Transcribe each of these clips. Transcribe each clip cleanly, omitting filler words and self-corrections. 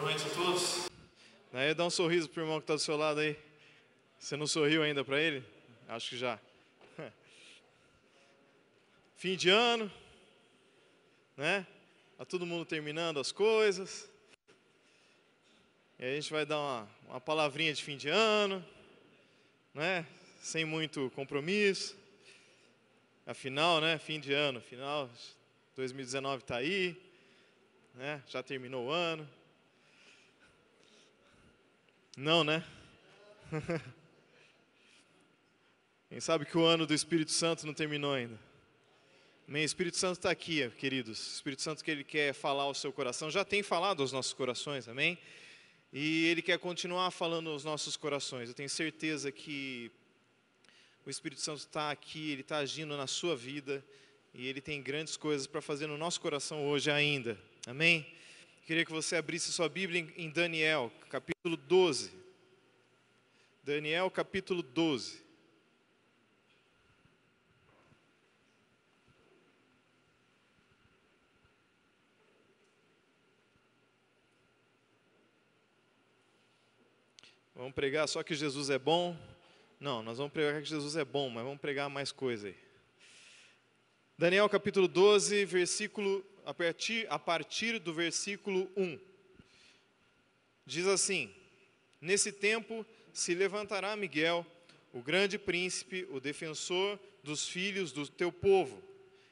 noite a todos. Aí dá um sorriso pro irmão que está do seu lado aí. Você não sorriu ainda para ele? Acho que já. Fim de ano, né? Tá todo mundo terminando as coisas. E aí a gente vai dar uma palavrinha de fim de ano, né? Sem muito compromisso. Afinal, né? Fim de ano, final 2019 está aí, né? Já terminou o ano. Não, né? Quem sabe que o ano do Espírito Santo não terminou ainda. Amém? O Espírito Santo está aqui, queridos. O Espírito Santo que Ele quer falar ao seu coração, já tem falado aos nossos corações, amém? E Ele quer continuar falando aos nossos corações. Eu tenho certeza que o Espírito Santo está aqui, Ele está agindo na sua vida e Ele tem grandes coisas para fazer no nosso coração hoje ainda, amém? Queria que você abrisse sua Bíblia em Daniel, capítulo 12. Daniel, capítulo 12. Vamos pregar só que Jesus é bom? Não, nós vamos pregar que Jesus é bom, mas vamos pregar mais coisa aí. Daniel capítulo 12, a partir do versículo 1. Diz assim: Nesse tempo se levantará Miguel, o grande príncipe, o defensor dos filhos do teu povo,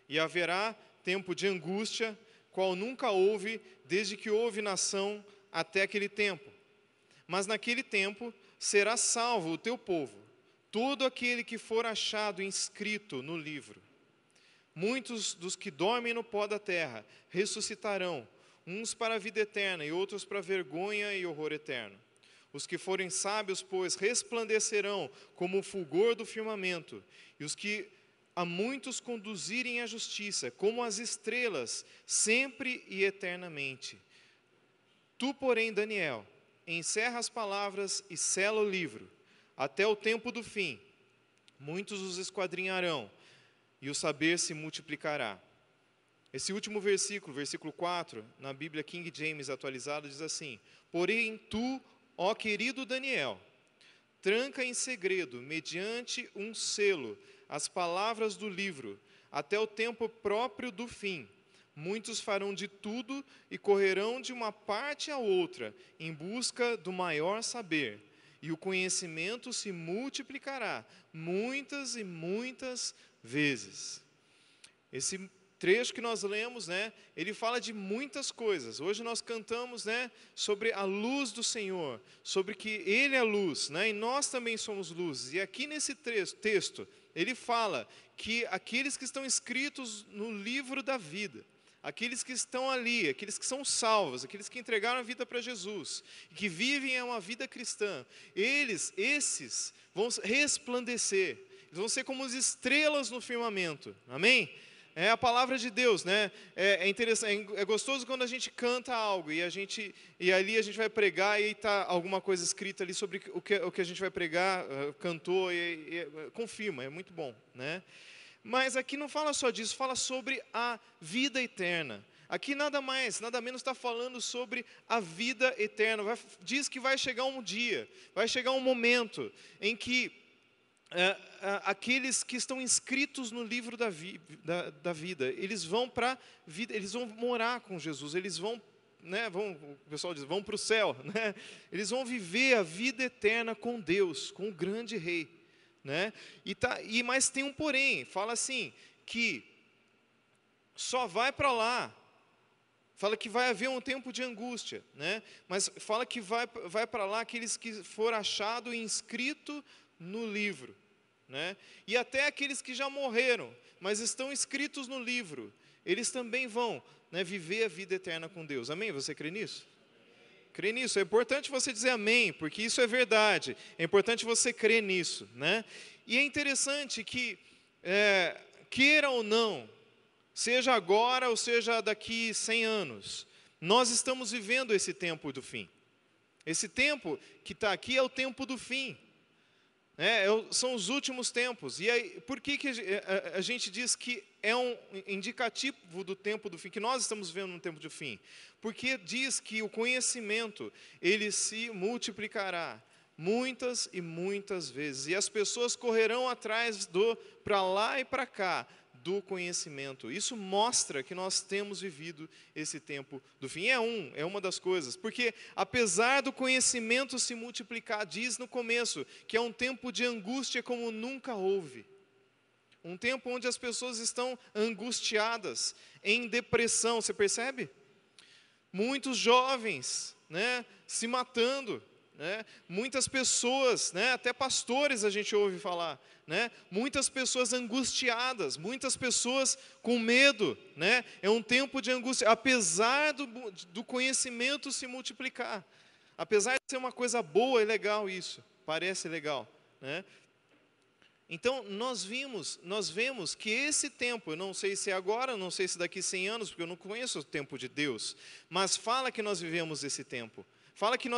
e haverá tempo de angústia, qual nunca houve desde que houve nação até aquele tempo. Mas naquele tempo será salvo o teu povo, todo aquele que for achado inscrito no livro. Muitos dos que dormem no pó da terra ressuscitarão, uns para a vida eterna e outros para vergonha e horror eterno. Os que forem sábios, pois, resplandecerão como o fulgor do firmamento, e os que a muitos conduzirem à justiça, como as estrelas, sempre e eternamente. Tu, porém, Daniel, encerra as palavras e sela o livro, até o tempo do fim. Muitos os esquadrinharão, e o saber se multiplicará. Esse último versículo, versículo 4, na Bíblia King James atualizada, diz assim: Porém tu, ó querido Daniel, tranca em segredo, mediante um selo, as palavras do livro, até o tempo próprio do fim. Muitos farão de tudo e correrão de uma parte a outra, em busca do maior saber. E o conhecimento se multiplicará muitas e muitas vezes. Esse trecho que nós lemos, né, ele fala de muitas coisas. Hoje nós cantamos, né, sobre a luz do Senhor, sobre que Ele é luz, né, e nós também somos luzes. E aqui nesse texto, ele fala que aqueles que estão escritos no livro da vida, aqueles que estão ali, aqueles que são salvos, aqueles que entregaram a vida para Jesus, que vivem uma vida cristã, esses vão resplandecer, eles vão ser como as estrelas no firmamento, amém? É a palavra de Deus, né? É interessante, é gostoso quando a gente canta algo e ali a gente vai pregar e está alguma coisa escrita ali sobre o que a gente vai pregar, cantou e confirma, é muito bom, né? Mas aqui não fala só disso, fala sobre a vida eterna. Aqui nada mais, nada menos está falando sobre a vida eterna. Diz que vai chegar um dia, vai chegar um momento em que aqueles que estão inscritos no livro da vida, eles vão para a vida, eles vão morar com Jesus, eles vão, né, o pessoal diz, vão para o céu, né? Eles vão viver a vida eterna com Deus, com o grande Rei. Né? Mas tem um porém, fala assim, que só vai para lá, fala que vai haver um tempo de angústia, né? Mas fala que vai para lá aqueles que for achado e inscrito no livro, né? E até aqueles que já morreram, mas estão inscritos no livro, eles também vão, né, viver a vida eterna com Deus, amém? Você crê nisso? Crê nisso, é importante você dizer amém, porque isso é verdade, é importante você crer nisso, né? E é interessante que, queira ou não, seja agora ou seja daqui 100 anos, nós estamos vivendo esse tempo do fim. Esse tempo que está aqui é o tempo do fim. São os últimos tempos. E aí, por que a gente diz que é um indicativo do tempo do fim, que nós estamos vendo no tempo do fim? Porque diz que o conhecimento, ele se multiplicará muitas e muitas vezes. E as pessoas correrão atrás para lá e para cá, do conhecimento. Isso mostra que nós temos vivido esse tempo do fim. É uma das coisas, porque apesar do conhecimento se multiplicar, diz no começo que é um tempo de angústia como nunca houve. Um tempo onde as pessoas estão angustiadas, em depressão, você percebe? Muitos jovens, se matando. Muitas pessoas, até pastores a gente ouve falar, muitas pessoas angustiadas, muitas pessoas com medo, é um tempo de angústia, apesar do conhecimento se multiplicar, apesar de ser uma coisa boa e legal isso, parece legal, Então nós vemos que esse tempo, eu não sei se é agora, não sei se daqui 100 anos, porque eu não conheço o tempo de Deus, mas fala que nós vivemos esse tempo. Fala que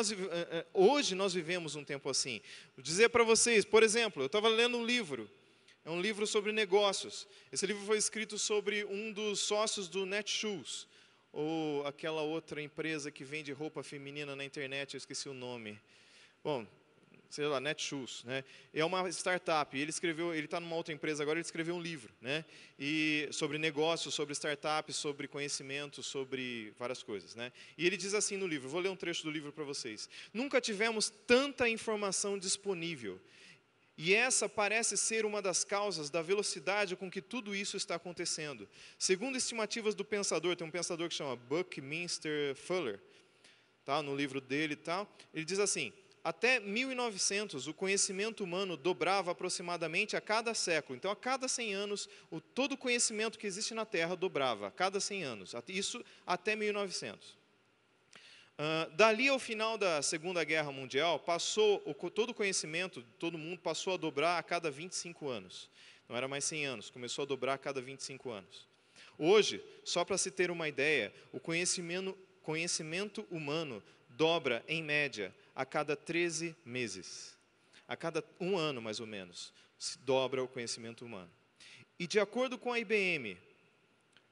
hoje nós vivemos um tempo assim. Vou dizer para vocês, por exemplo, eu estava lendo um livro, é um livro sobre negócios. Esse livro foi escrito sobre um dos sócios do Netshoes, ou aquela outra empresa que vende roupa feminina na internet, eu esqueci o nome. Bom, sei lá, Netshoes, É uma startup. Ele está numa outra empresa agora, ele escreveu um livro, E sobre negócios, sobre startups, sobre conhecimento, sobre várias coisas, E ele diz assim no livro, vou ler um trecho do livro para vocês. Nunca tivemos tanta informação disponível. E essa parece ser uma das causas da velocidade com que tudo isso está acontecendo. Segundo estimativas do pensador, tem um pensador que chama Buckminster Fuller, tá, no livro dele e tal, ele diz assim: até 1900, o conhecimento humano dobrava aproximadamente a cada século. Então, a cada 100 anos, todo o conhecimento que existe na Terra dobrava, a cada 100 anos. Isso até 1900. Dali ao final da Segunda Guerra Mundial, todo o conhecimento de todo mundo passou a dobrar a cada 25 anos. Não era mais 100 anos, começou a dobrar a cada 25 anos. Hoje, só para se ter uma ideia, o conhecimento humano dobra, em média, a cada 13 meses. A cada 1 ano, mais ou menos, se dobra o conhecimento humano. E de acordo com a IBM,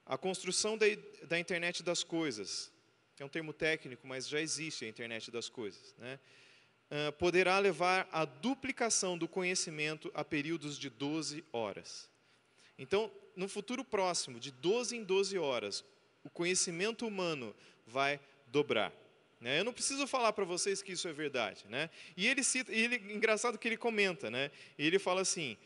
a construção da internet das coisas, que é um termo técnico, mas já existe a internet das coisas, poderá levar à duplicação do conhecimento a períodos de 12 horas. Então, no futuro próximo, de 12 em 12 horas, o conhecimento humano vai dobrar. Eu não preciso falar para vocês que isso é verdade, E ele cita, engraçado que ele comenta, E ele fala assim: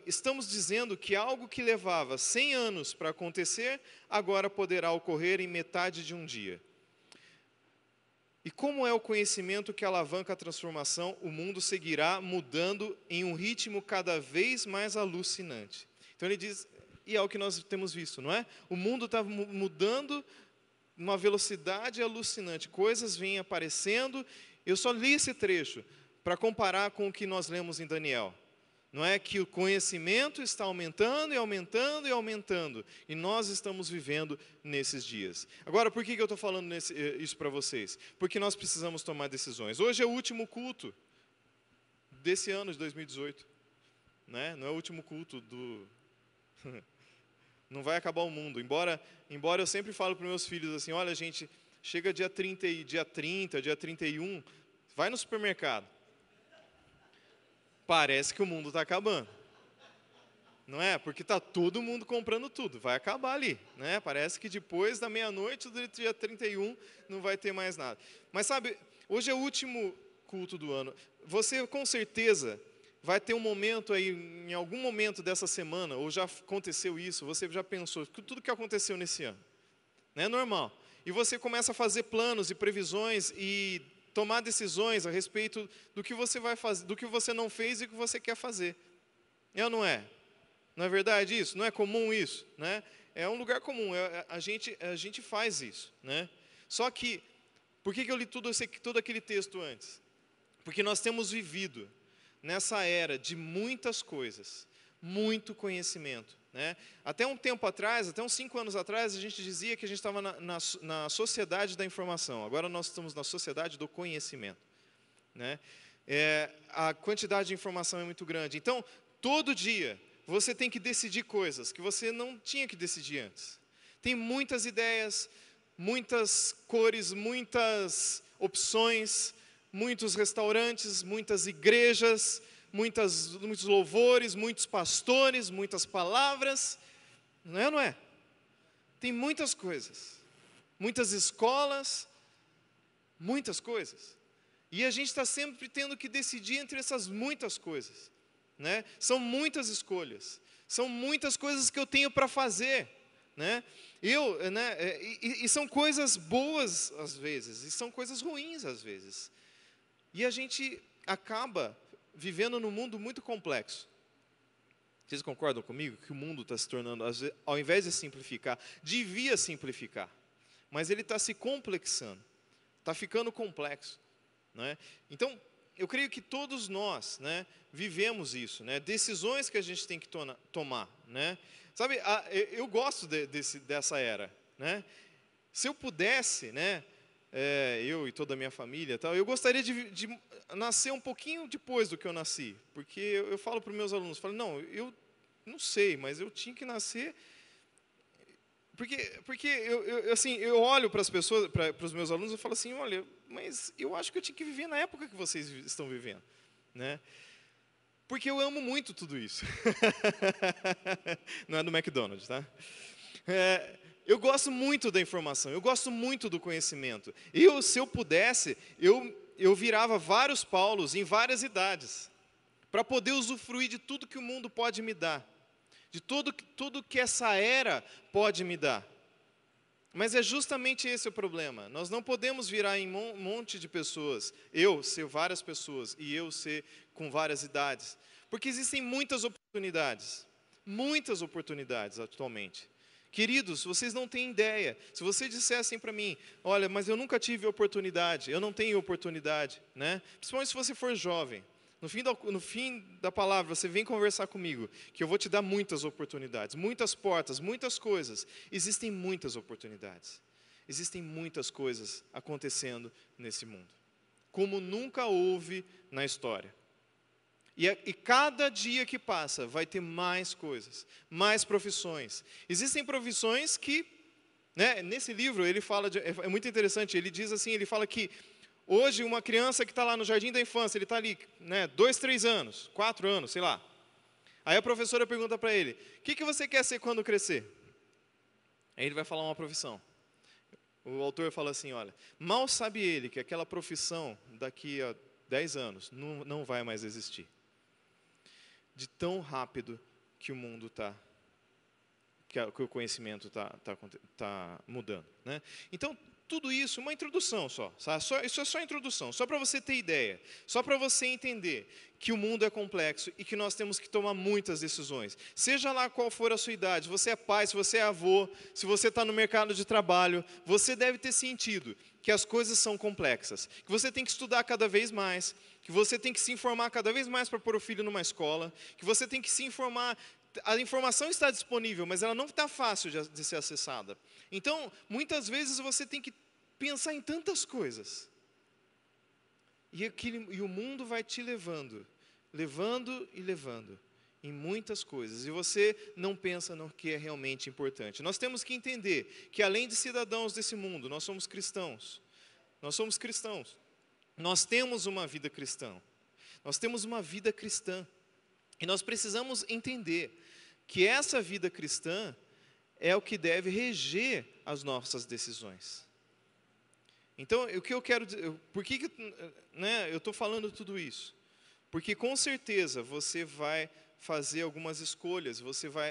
estamos dizendo que algo que levava 100 anos para acontecer, agora poderá ocorrer em metade de um dia. E como é o conhecimento que alavanca a transformação, o mundo seguirá mudando em um ritmo cada vez mais alucinante. Então ele diz, e é o que nós temos visto, não é? O mundo está mudando uma velocidade alucinante, coisas vêm aparecendo. Eu só li esse trecho para comparar com o que nós lemos em Daniel. Não é que o conhecimento está aumentando e aumentando e aumentando, e nós estamos vivendo nesses dias. Agora, por que eu estou falando isso para vocês? Porque nós precisamos tomar decisões. Hoje é o último culto desse ano de 2018. Não é o último culto do... Não vai acabar o mundo. Embora eu sempre falo para meus filhos assim, olha gente, chega dia 30, dia 31, vai no supermercado. Parece que o mundo está acabando. Não é? Porque está todo mundo comprando tudo. Vai acabar ali. Parece que depois da meia-noite do dia 31 não vai ter mais nada. Mas sabe, hoje é o último culto do ano. Você com certeza vai ter um momento aí, em algum momento dessa semana, ou já aconteceu isso, você já pensou, tudo que aconteceu nesse ano. Não é normal. E você começa a fazer planos e previsões e tomar decisões a respeito do que você vai fazer, do que você não fez e do que você quer fazer. É ou não é? Não é verdade isso? Não é comum isso? É um lugar comum, a gente faz isso. Só que, por que eu li todo aquele texto antes? Porque nós temos vivido nessa era de muitas coisas, muito conhecimento. Até um tempo atrás, até uns 5 anos atrás, a gente dizia que a gente estava na sociedade da informação. Agora nós estamos na sociedade do conhecimento. A quantidade de informação é muito grande. Então, todo dia, você tem que decidir coisas que você não tinha que decidir antes. Tem muitas ideias, muitas cores, muitas opções, muitos restaurantes, muitas igrejas, muitos louvores, muitos pastores, muitas palavras. Não é ou não é? Tem muitas coisas, muitas escolas, muitas coisas. E a gente está sempre tendo que decidir entre essas muitas coisas, né? São muitas escolhas, são muitas coisas que eu tenho para fazer, né? E são coisas boas às vezes, e são coisas ruins às vezes. E a gente acaba vivendo num mundo muito complexo. Vocês concordam comigo que o mundo está se tornando, ao invés de simplificar, devia simplificar, mas ele está se complexando, está ficando complexo, né? Então, eu creio que todos nós, né, vivemos isso, né? Decisões que a gente tem que tomar, né? Sabe, eu gosto dessa era, né? Se eu pudesse, né, eu e toda a minha família, tal, eu gostaria de nascer um pouquinho depois do que eu nasci, porque eu falo para os meus alunos, falo, eu não sei, mas eu tinha que nascer, porque eu olho para as pessoas, para os meus alunos, eu falo assim, olha, mas eu acho que eu tinha que viver na época que vocês estão vivendo, né? Porque eu amo muito tudo isso. Não é do McDonald's, tá? Eu gosto muito da informação, eu gosto muito do conhecimento. Se eu pudesse, eu virava vários Paulos em várias idades, para poder usufruir de tudo que o mundo pode me dar, de tudo que essa era pode me dar. Mas é justamente esse o problema. Nós não podemos virar em um monte de pessoas, eu ser várias pessoas e eu ser com várias idades, porque existem muitas oportunidades atualmente. Queridos, vocês não têm ideia. Se você dissessem para mim, olha, mas eu nunca tive oportunidade, eu não tenho oportunidade, né? Principalmente se você for jovem. No fim da palavra, você vem conversar comigo, que eu vou te dar muitas oportunidades, muitas portas, muitas coisas. Existem muitas oportunidades. Existem muitas coisas acontecendo nesse mundo, como nunca houve na história. E cada dia que passa vai ter mais coisas, mais profissões. Existem profissões que, né, nesse livro ele fala, é muito interessante, ele diz assim, ele fala que hoje uma criança que está lá no jardim da infância, ele está ali, né, 2, 3 anos, 4 anos, sei lá. Aí a professora pergunta para ele, o que você quer ser quando crescer? Aí ele vai falar uma profissão. O autor fala assim, olha, mal sabe ele que aquela profissão daqui a 10 anos não vai mais existir. De tão rápido que o mundo está, que o conhecimento está mudando, né? Então, tudo isso, uma introdução só, isso é só introdução, só para você ter ideia, só para você entender que o mundo é complexo e que nós temos que tomar muitas decisões. Seja lá qual for a sua idade, se você é pai, se você é avô, se você está no mercado de trabalho, você deve ter sentido que as coisas são complexas, que você tem que estudar cada vez mais, que você tem que se informar cada vez mais para pôr o filho numa escola, que você tem que se informar. A informação está disponível, mas ela não está fácil de ser acessada. Então, muitas vezes você tem que pensar em tantas coisas. E o mundo vai te levando em muitas coisas. E você não pensa no que é realmente importante. Nós temos que entender que além de cidadãos desse mundo, nós somos cristãos. Nós somos cristãos. Nós temos uma vida cristã. Nós temos uma vida cristã. E nós precisamos entender que essa vida cristã é o que deve reger as nossas decisões. Então, o que eu quero dizer, por que eu estou falando tudo isso? Porque com certeza você vai fazer algumas escolhas,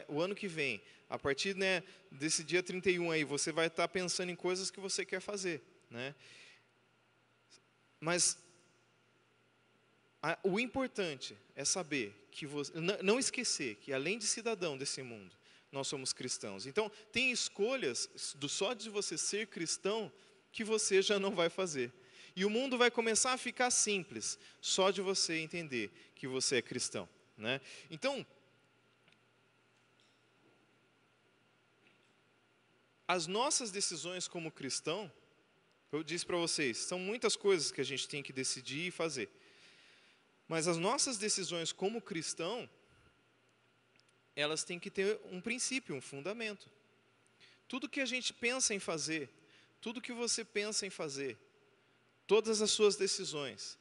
o ano que vem, a partir, né, desse dia 31 aí, você vai estar pensando em coisas que você quer fazer, né? Mas o importante é saber que não esquecer que além de cidadão desse mundo, nós somos cristãos. Então, tem escolhas só de você ser cristão que você já não vai fazer. E o mundo vai começar a ficar simples, só de você entender que você é cristão, né? Então, as nossas decisões como cristão, eu disse para vocês, são muitas coisas que a gente tem que decidir e fazer. Mas as nossas decisões como cristão, elas têm que ter um princípio, um fundamento. Tudo que a gente pensa em fazer, tudo que você pensa em fazer, todas as suas decisões,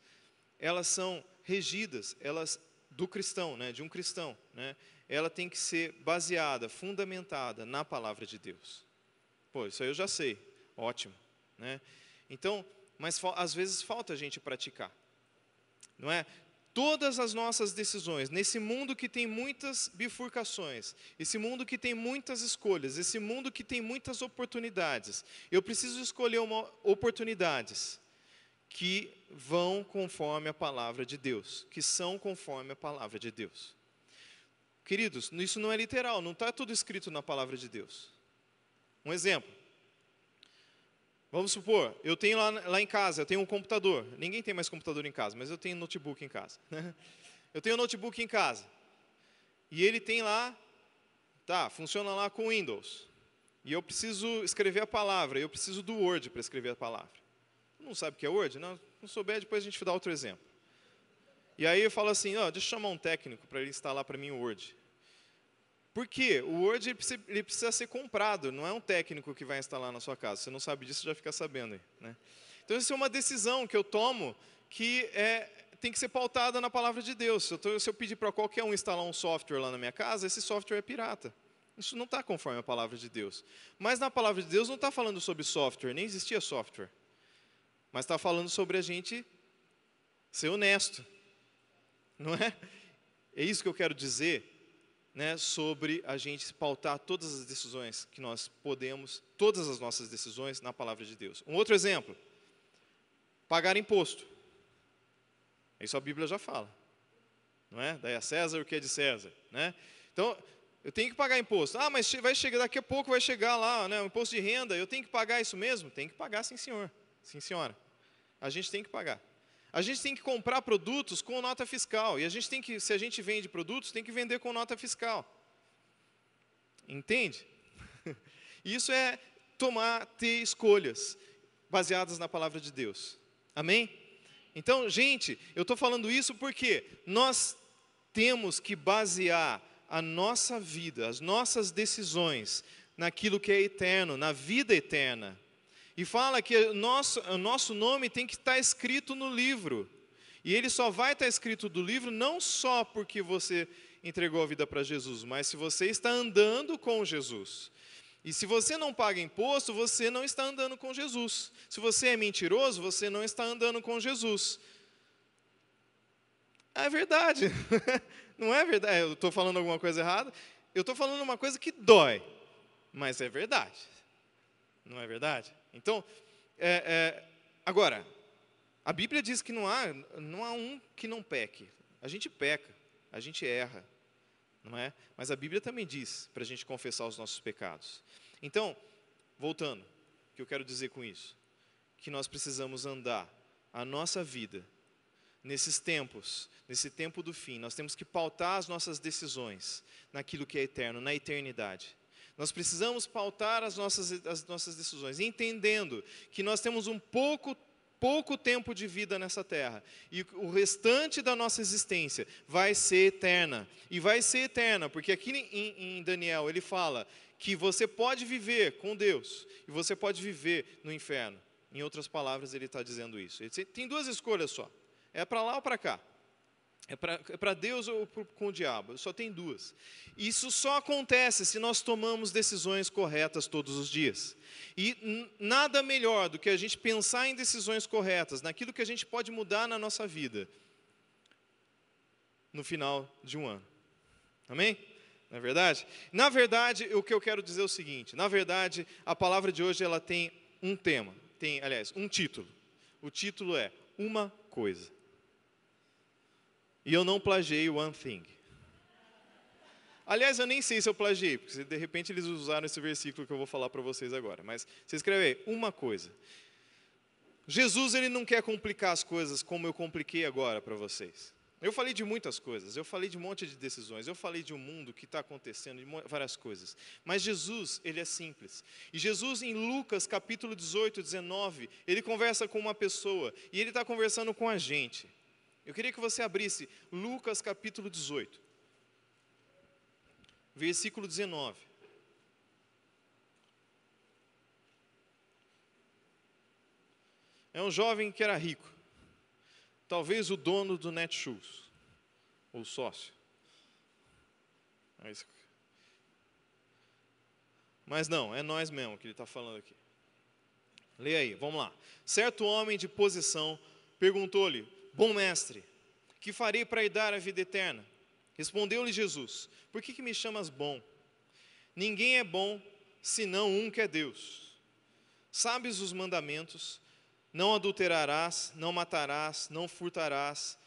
elas são regidas, elas do cristão, né, de um cristão, né, ela tem que ser baseada, fundamentada na palavra de Deus. Pô, isso aí eu já sei, ótimo, né? Então, mas às vezes falta a gente praticar, não é? Todas as nossas decisões, nesse mundo que tem muitas bifurcações, esse mundo que tem muitas escolhas, esse mundo que tem muitas oportunidades, eu preciso escolher oportunidades que vão conforme a palavra de Deus, que são conforme a palavra de Deus. Queridos, isso não é literal, não está tudo escrito na palavra de Deus. Um exemplo. Vamos supor, eu tenho lá em casa, eu tenho um computador. Ninguém tem mais computador em casa, mas eu tenho notebook em casa. Eu tenho um notebook em casa. E ele tem lá, funciona lá com Windows. E eu preciso escrever a palavra, eu preciso do Word para escrever a palavra. Não sabe o que é Word? Não souber, depois a gente dá outro exemplo. E aí eu falo assim, deixa eu chamar um técnico para ele instalar para mim o Word. Por quê? O Word ele precisa ser comprado, não é um técnico que vai instalar na sua casa. Você não sabe disso, já fica sabendo aí, né? Então, isso é uma decisão que eu tomo que tem que ser pautada na palavra de Deus. Se eu pedir para qualquer um instalar um software lá na minha casa, esse software é pirata. Isso não está conforme a palavra de Deus. Mas na palavra de Deus não está falando sobre software, nem existia software. Mas está falando sobre a gente ser honesto, não é? É isso que eu quero dizer. Né, sobre a gente pautar todas as decisões que nós podemos, todas as nossas decisões na palavra de Deus. Um outro exemplo, pagar imposto. Isso a Bíblia já fala, não é? Daí a César o que é de César, né? Então, eu tenho que pagar imposto. Mas daqui a pouco vai chegar lá, né, o imposto de renda, eu tenho que pagar isso mesmo? Tem que pagar, sim senhor, sim senhora. A gente tem que pagar. A gente tem que comprar produtos com nota fiscal. E se a gente vende produtos, tem que vender com nota fiscal. Entende? Isso é ter escolhas baseadas na palavra de Deus. Amém? Então, gente, eu estou falando isso porque nós temos que basear a nossa vida, as nossas decisões, naquilo que é eterno, na vida eterna. E fala que o nosso nome tem que estar escrito no livro. E ele só vai estar escrito no livro não só porque você entregou a vida para Jesus, mas se você está andando com Jesus. E se você não paga imposto, você não está andando com Jesus. Se você é mentiroso, você não está andando com Jesus. É verdade. Não é verdade? Eu estou falando alguma coisa errada? Eu estou falando uma coisa que dói, mas é verdade. Não é verdade? Então, agora, a Bíblia diz que não há um que não peque. A gente peca, a gente erra, não é? Mas a Bíblia também diz para a gente confessar os nossos pecados. Então, voltando, o que eu quero dizer com isso? Que nós precisamos andar a nossa vida nesses tempos, nesse tempo do fim. Nós temos que pautar as nossas decisões naquilo que é eterno, na eternidade. Nós precisamos pautar as nossas decisões, entendendo que nós temos um pouco tempo de vida nessa terra. E o restante da nossa existência vai ser eterna. E vai ser eterna, porque aqui em Daniel ele fala que você pode viver com Deus e você pode viver no inferno. Em outras palavras, ele está dizendo isso. Ele tem duas escolhas só. É para lá ou para cá. É para Deus ou com o diabo? Só tem duas. Isso só acontece se nós tomamos decisões corretas todos os dias. E nada melhor do que a gente pensar em decisões corretas, naquilo que a gente pode mudar na nossa vida, no final de um ano. Amém? Não é verdade? Na verdade, o que eu quero dizer é o seguinte. Na verdade, a palavra de hoje ela tem um tema. Aliás, um título. O título é Uma Coisa. E eu não plagiei One Thing. Aliás, eu nem sei se eu plagiei, porque de repente eles usaram esse versículo que eu vou falar para vocês agora. Mas você escreve aí, uma coisa. Jesus, ele não quer complicar as coisas como eu compliquei agora para vocês. Eu falei de muitas coisas, eu falei de um monte de decisões, eu falei de um mundo que está acontecendo, de várias coisas. Mas Jesus, ele é simples. E Jesus, em Lucas, capítulo 18, 19, ele conversa com uma pessoa, e ele está conversando com a gente. Eu queria que você abrisse Lucas capítulo 18, versículo 19. É um jovem que era rico, talvez o dono do Netshoes, ou sócio. Mas não, é nós mesmo que ele está falando aqui. Leia aí, vamos lá. Certo homem de posição perguntou-lhe: bom mestre, que farei para herdar a vida eterna? Respondeu-lhe Jesus: por que me chamas bom? Ninguém é bom, senão um que é Deus. Sabes os mandamentos: não adulterarás, não matarás, não furtarás,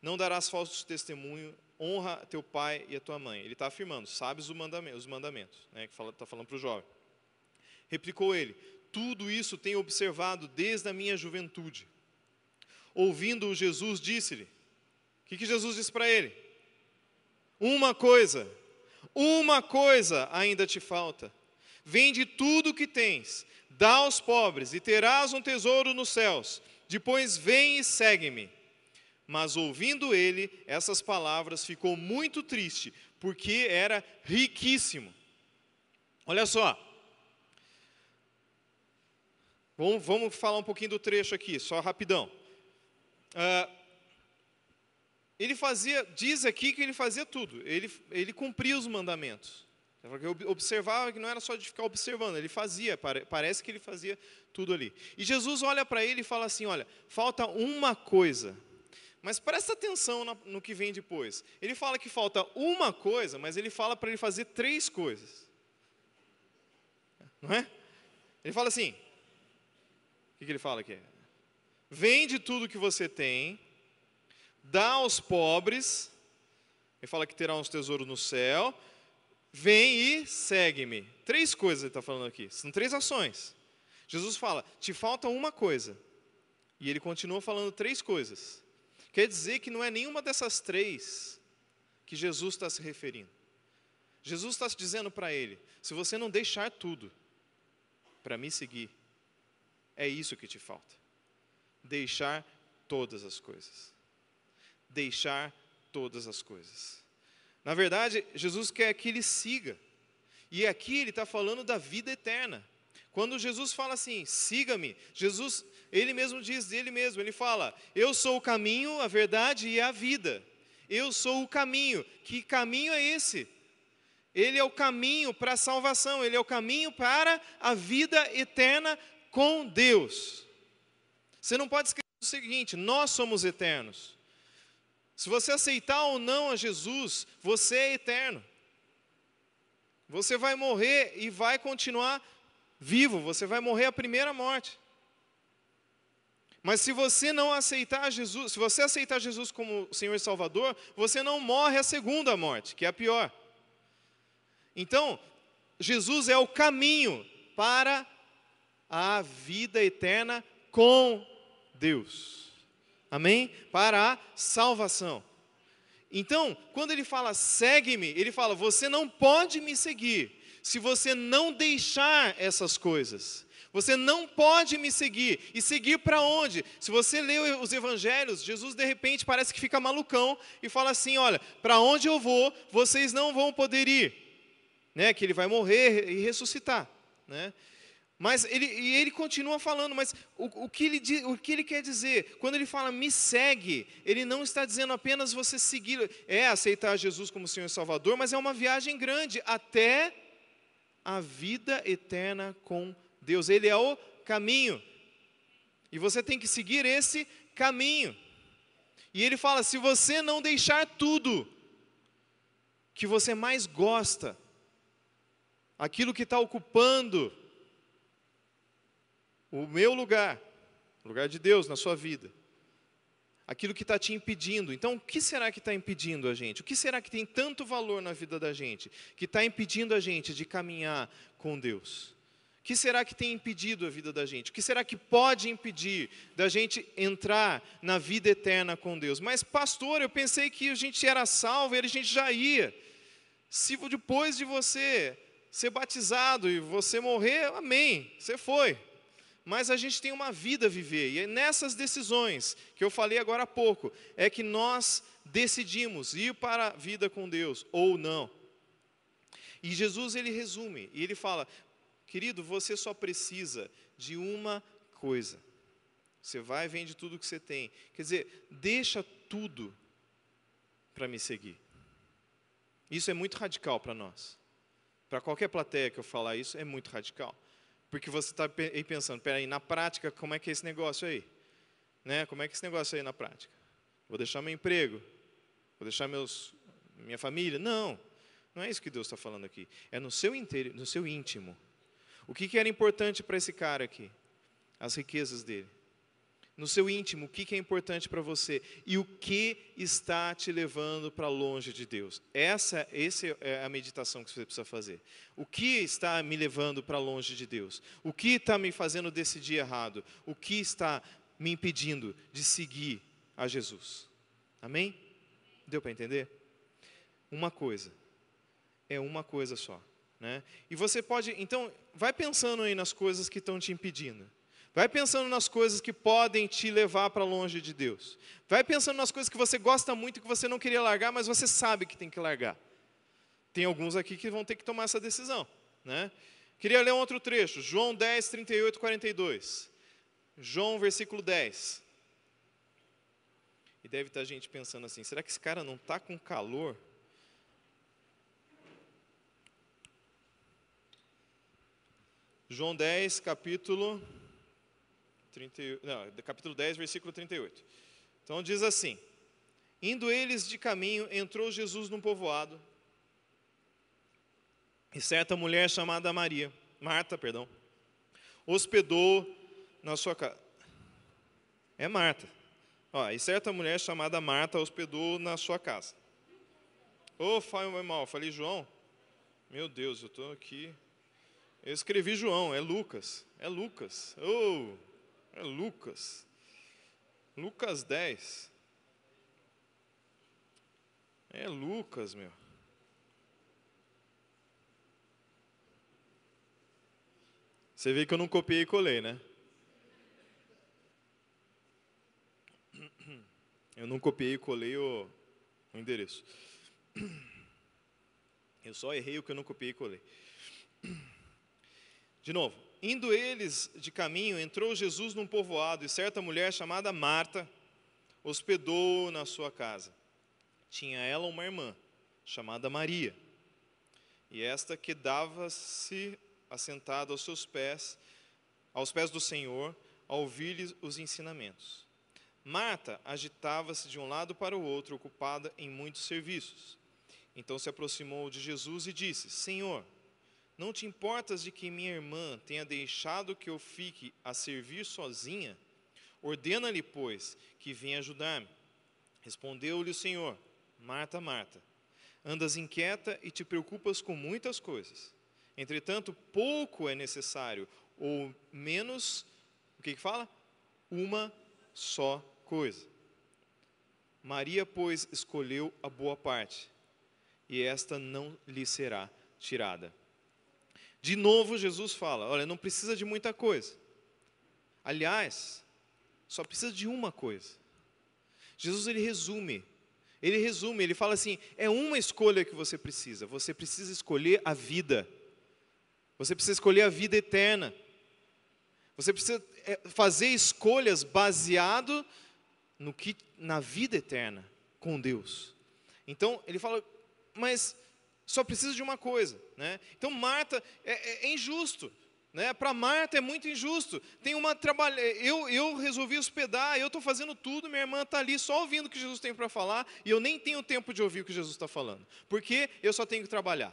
não darás falso testemunho, honra teu pai e a tua mãe. Ele está afirmando, sabes os mandamentos, né, que está falando para o jovem. Replicou ele: tudo isso tenho observado desde a minha juventude. Ouvindo-o, Jesus disse-lhe, o que Jesus disse para ele? Uma coisa ainda te falta. Vende tudo o que tens, dá aos pobres e terás um tesouro nos céus. Depois vem e segue-me. Mas ouvindo ele essas palavras, ficou muito triste, porque era riquíssimo. Olha só. Vamos falar um pouquinho do trecho aqui, só rapidão. Diz aqui que ele fazia tudo, ele cumpria os mandamentos. Eu observava que não era só de ficar observando, ele fazia, parece que ele fazia tudo ali. E Jesus olha para ele e fala assim, olha, falta uma coisa. Mas presta atenção no que vem depois. Ele fala que falta uma coisa, mas ele fala para ele fazer 3 coisas. Não é? Ele fala assim, o que ele fala aqui? Vende tudo que você tem, dá aos pobres, ele fala que terá uns tesouros no céu, vem e segue-me. 3 coisas ele está falando aqui, são 3 ações. Jesus fala, te falta uma coisa. E ele continua falando 3 coisas. Quer dizer que não é nenhuma dessas 3 que Jesus está se referindo. Jesus está dizendo para ele, se você não deixar tudo para me seguir, é isso que te falta. Deixar todas as coisas. Deixar todas as coisas. Na verdade, Jesus quer que ele siga. E aqui ele está falando da vida eterna. Quando Jesus fala assim, siga-me, Jesus, ele mesmo diz dele mesmo, ele fala, eu sou o caminho, a verdade e a vida. Eu sou o caminho. Que caminho é esse? Ele é o caminho para a salvação, ele é o caminho para a vida eterna com Deus. Você não pode esquecer o seguinte, nós somos eternos. Se você aceitar ou não a Jesus, você é eterno. Você vai morrer e vai continuar vivo, você vai morrer a primeira morte. Mas se você não aceitar Jesus, se você aceitar Jesus como Senhor e Salvador, você não morre a segunda morte, que é a pior. Então, Jesus é o caminho para a vida eterna com Deus. Amém? Para a salvação. Então, quando ele fala segue-me, ele fala, você não pode me seguir se você não deixar essas coisas. Você não pode me seguir. E seguir para onde? Se você lê os evangelhos, Jesus de repente parece que fica malucão e fala assim, olha, para onde eu vou, vocês não vão poder ir. Né? Que ele vai morrer e ressuscitar. Né? Mas ele continua falando, mas o que ele quer dizer? Quando ele fala, me segue, ele não está dizendo apenas você seguir, aceitar Jesus como Senhor e Salvador, mas é uma viagem grande até a vida eterna com Deus. Ele é o caminho. E você tem que seguir esse caminho. E ele fala, se você não deixar tudo que você mais gosta, aquilo que está ocupando o meu lugar, o lugar de Deus na sua vida, aquilo que está te impedindo. Então, o que será que está impedindo a gente? O que será que tem tanto valor na vida da gente, que está impedindo a gente de caminhar com Deus? O que será que tem impedido a vida da gente? O que será que pode impedir da gente entrar na vida eterna com Deus? Mas, pastor, eu pensei que a gente era salvo e a gente já ia. Se depois de você ser batizado e você morrer, amém, você foi. mas a gente tem uma vida a viver. E é nessas decisões, que eu falei agora há pouco, é que nós decidimos ir para a vida com Deus ou não. E Jesus, ele resume, e ele fala, querido, você só precisa de uma coisa. Você vai e vende tudo que você tem. Quer dizer, deixa tudo para me seguir. Isso é muito radical para nós. Para qualquer plateia que eu falar isso, é muito radical. Porque você está aí pensando, peraí, na prática, como é que é esse negócio aí? Né? Como é que é esse negócio aí na prática? Vou deixar meu emprego? Vou deixar minha família? Não, não é isso que Deus está falando aqui. É no seu íntimo. O que era importante para esse cara aqui? As riquezas dele. No seu íntimo, o que é importante para você? E o que está te levando para longe de Deus? Essa é a meditação que você precisa fazer. O que está me levando para longe de Deus? O que está me fazendo decidir errado? O que está me impedindo de seguir a Jesus? Amém? Deu para entender? Uma coisa. É uma coisa só. Né? E você pode, então, vai pensando aí nas coisas que estão te impedindo. Vai pensando nas coisas que podem te levar para longe de Deus. Vai pensando nas coisas que você gosta muito e que você não queria largar, mas você sabe que tem que largar. Tem alguns aqui que vão ter que tomar essa decisão. Né? Queria ler um outro trecho, João 10, 38 e 42. João, versículo 10. E deve estar gente pensando assim, será que esse cara não está com calor? João 10, capítulo 10, versículo 38. Então diz assim, indo eles de caminho, entrou Jesus num povoado, e certa mulher chamada Marta, hospedou na sua casa. É Marta. E certa mulher chamada Marta hospedou na sua casa. Foi mal, falei João? Meu Deus, eu estou aqui. Eu escrevi João, é Lucas. É Lucas. É Lucas. Lucas 10. É Lucas, meu. Você vê que eu não copiei e colei, né? Eu não copiei e colei o endereço. Eu só errei o que eu não copiei e colei. De novo. Indo eles de caminho, entrou Jesus num povoado, e certa mulher chamada Marta hospedou na sua casa. Tinha ela uma irmã, chamada Maria, e esta quedava-se assentada aos pés do Senhor, a ouvir-lhe os ensinamentos. Marta agitava-se de um lado para o outro, ocupada em muitos serviços. Então se aproximou de Jesus e disse, Senhor, não te importas de que minha irmã tenha deixado que eu fique a servir sozinha? Ordena-lhe, pois, que venha ajudar-me. Respondeu-lhe o Senhor, Marta, Marta, andas inquieta e te preocupas com muitas coisas. Entretanto, pouco é necessário, ou menos, o que fala? Uma só coisa. Maria, pois, escolheu a boa parte, e esta não lhe será tirada. De novo, Jesus fala, olha, não precisa de muita coisa. Aliás, só precisa de uma coisa. Jesus, ele resume, ele fala assim, é uma escolha que você precisa escolher a vida. Você precisa escolher a vida eterna. Você precisa fazer escolhas baseado na vida eterna com Deus. Então, ele fala, mas só precisa de uma coisa, né? Então Marta é injusto, né? Para Marta é muito injusto. Eu resolvi hospedar, eu estou fazendo tudo, minha irmã está ali só ouvindo o que Jesus tem para falar, e eu nem tenho tempo de ouvir o que Jesus está falando, porque eu só tenho que trabalhar.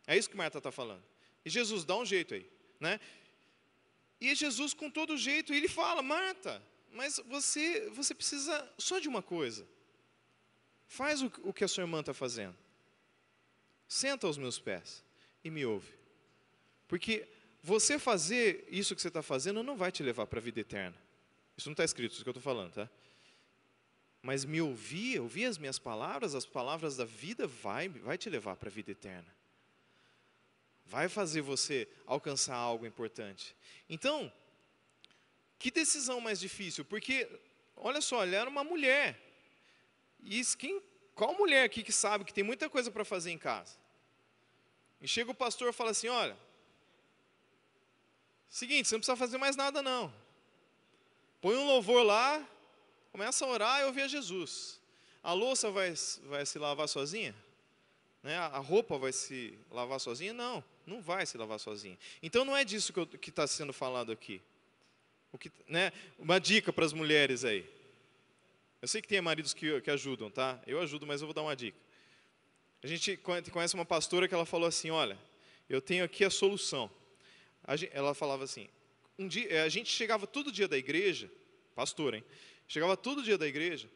É isso que Marta está falando. E Jesus dá um jeito aí, né? E Jesus, com todo jeito, ele fala, Marta, mas você precisa só de uma coisa. Faz o que a sua irmã está fazendo. Senta aos meus pés e me ouve. Porque você fazer isso que você está fazendo não vai te levar para a vida eterna. Isso não está escrito, isso que eu estou falando, tá? Mas me ouvir as minhas palavras, as palavras da vida, vai te levar para a vida eterna. Vai fazer você alcançar algo importante. Então, Que decisão mais difícil? Porque, olha só, ela era uma mulher. E qual mulher aqui que sabe que tem muita coisa para fazer em casa? E chega o pastor e fala assim, olha, seguinte, você não precisa fazer mais nada não. Põe um louvor lá, começa a orar e ouvir a Jesus. A louça vai se lavar sozinha? Né? A roupa vai se lavar sozinha? Não, não vai se lavar sozinha. Então não é disso que está sendo falado aqui. Né? Uma dica para as mulheres aí. Eu sei que tem maridos que ajudam, tá? Eu ajudo, mas eu vou dar uma dica. A gente conhece uma pastora que ela falou assim, olha, eu tenho aqui a solução. Ela falava assim, um dia, a gente chegava todo dia da igreja, pastora, hein? Chegava todo dia da igreja,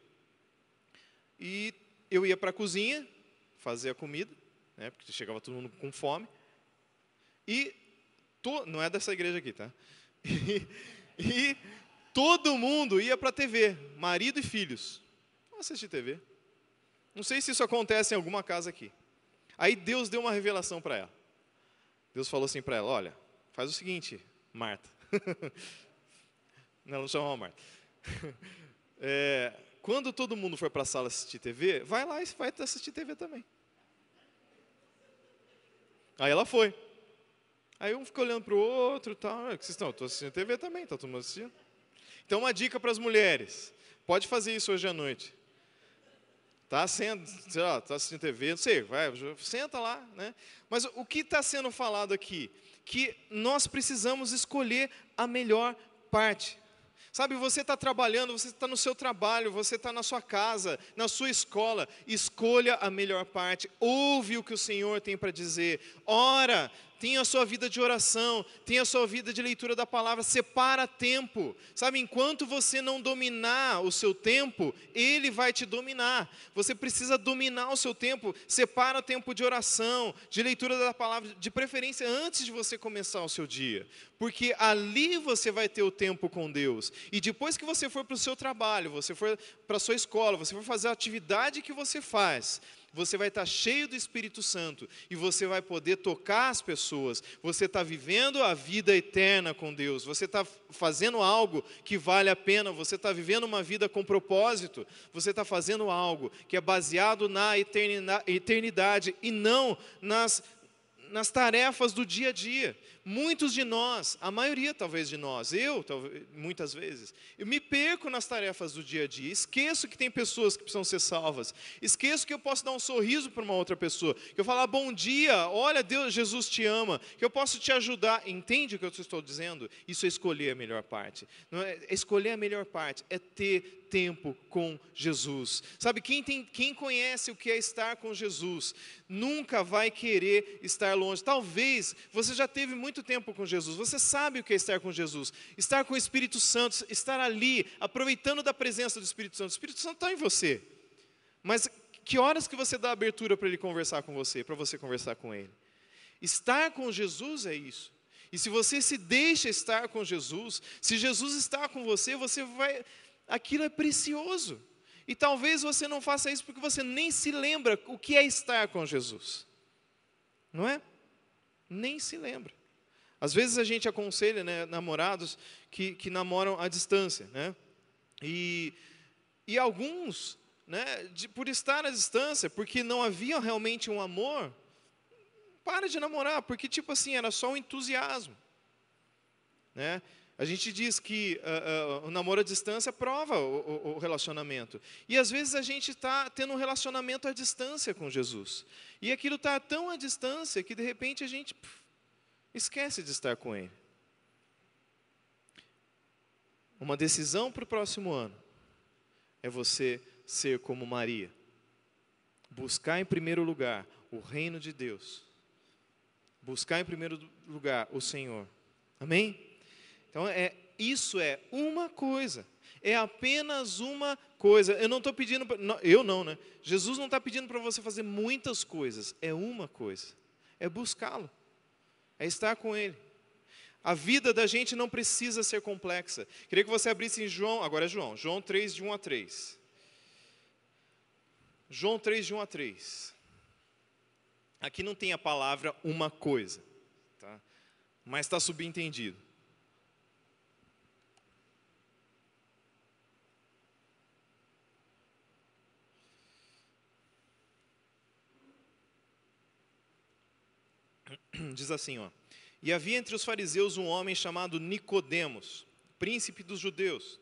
e eu ia para a cozinha, fazer a comida, né? Porque chegava todo mundo com fome, e, não é dessa igreja aqui, tá? E todo mundo ia para a TV, marido e filhos. Vamos assistir TV. Não sei se isso acontece em alguma casa aqui. Aí Deus deu uma revelação para ela. Deus falou assim para ela, olha, faz o seguinte, Marta. Não, ela não chamava Marta. Quando todo mundo for para a sala assistir TV, vai lá e vai assistir TV também. Aí ela foi. Aí um ficou olhando para o outro, tal. Vocês estão assistindo TV também, está todo mundo assistindo. Então, uma dica para as mulheres. Pode fazer isso hoje à noite. Está assistindo TV, não sei, senta lá. Né? Mas o que está sendo falado aqui? Que nós precisamos escolher a melhor parte. Sabe, você está trabalhando, você está no seu trabalho, você está na sua casa, na sua escola. Escolha a melhor parte. Ouve o que o Senhor tem para dizer. Ora, tenha a sua vida de oração, tenha a sua vida de leitura da palavra, separa tempo. Sabe, enquanto você não dominar o seu tempo, Ele vai te dominar. Você precisa dominar o seu tempo, separa o tempo de oração, de leitura da palavra, de preferência antes de você começar o seu dia. Porque ali você vai ter o tempo com Deus. E depois que você for para o seu trabalho, você for para a sua escola, você for fazer a atividade que você faz, você vai estar cheio do Espírito Santo e você vai poder tocar as pessoas. Você está vivendo a vida eterna com Deus. Você está fazendo algo que vale a pena. Você está vivendo uma vida com propósito. Você está fazendo algo que é baseado na eternidade e não nas tarefas do dia a dia. Muitos de nós, a maioria talvez de nós, muitas vezes, eu me perco nas tarefas do dia a dia, esqueço que tem pessoas que precisam ser salvas, esqueço que eu posso dar um sorriso para uma outra pessoa, que eu falar bom dia, olha Deus, Jesus te ama, que eu posso te ajudar, entende o que eu estou dizendo? Isso é escolher a melhor parte, não é escolher a melhor parte, é ter tempo com Jesus. Sabe, quem conhece o que é estar com Jesus, nunca vai querer estar longe. Talvez você já teve muito tempo com Jesus, você sabe o que é estar com Jesus, estar com o Espírito Santo, estar ali, aproveitando da presença do Espírito Santo. O Espírito Santo está em você, mas que horas que você dá abertura para Ele conversar com você, para você conversar com Ele? Estar com Jesus é isso. E se você se deixa estar com Jesus, se Jesus está com você, aquilo é precioso. E talvez você não faça isso porque você nem se lembra o que é estar com Jesus. Não é? Nem se lembra. Às vezes a gente aconselha, né, namorados que namoram à distância. Né? E alguns, né, por estar à distância, porque não havia realmente um amor, para de namorar, porque tipo assim, era só um entusiasmo. Né? A gente diz que o namoro à distância prova o relacionamento. E às vezes a gente está tendo um relacionamento à distância com Jesus. E aquilo está tão à distância que de repente a gente esquece de estar com Ele. Uma decisão para o próximo ano é você ser como Maria. Buscar em primeiro lugar o reino de Deus. Buscar em primeiro lugar o Senhor. Amém? Então, isso é uma coisa, é apenas uma coisa. Eu não estou pedindo, né? Jesus não está pedindo para você fazer muitas coisas, é uma coisa, é buscá-lo, é estar com Ele. A vida da gente não precisa ser complexa. Queria que você abrisse em João 3, de 1 a 3. João 3, de 1 a 3. Aqui não tem a palavra uma coisa, tá? Mas está subentendido. Diz assim, ó: E havia entre os fariseus um homem chamado Nicodemos, príncipe dos judeus.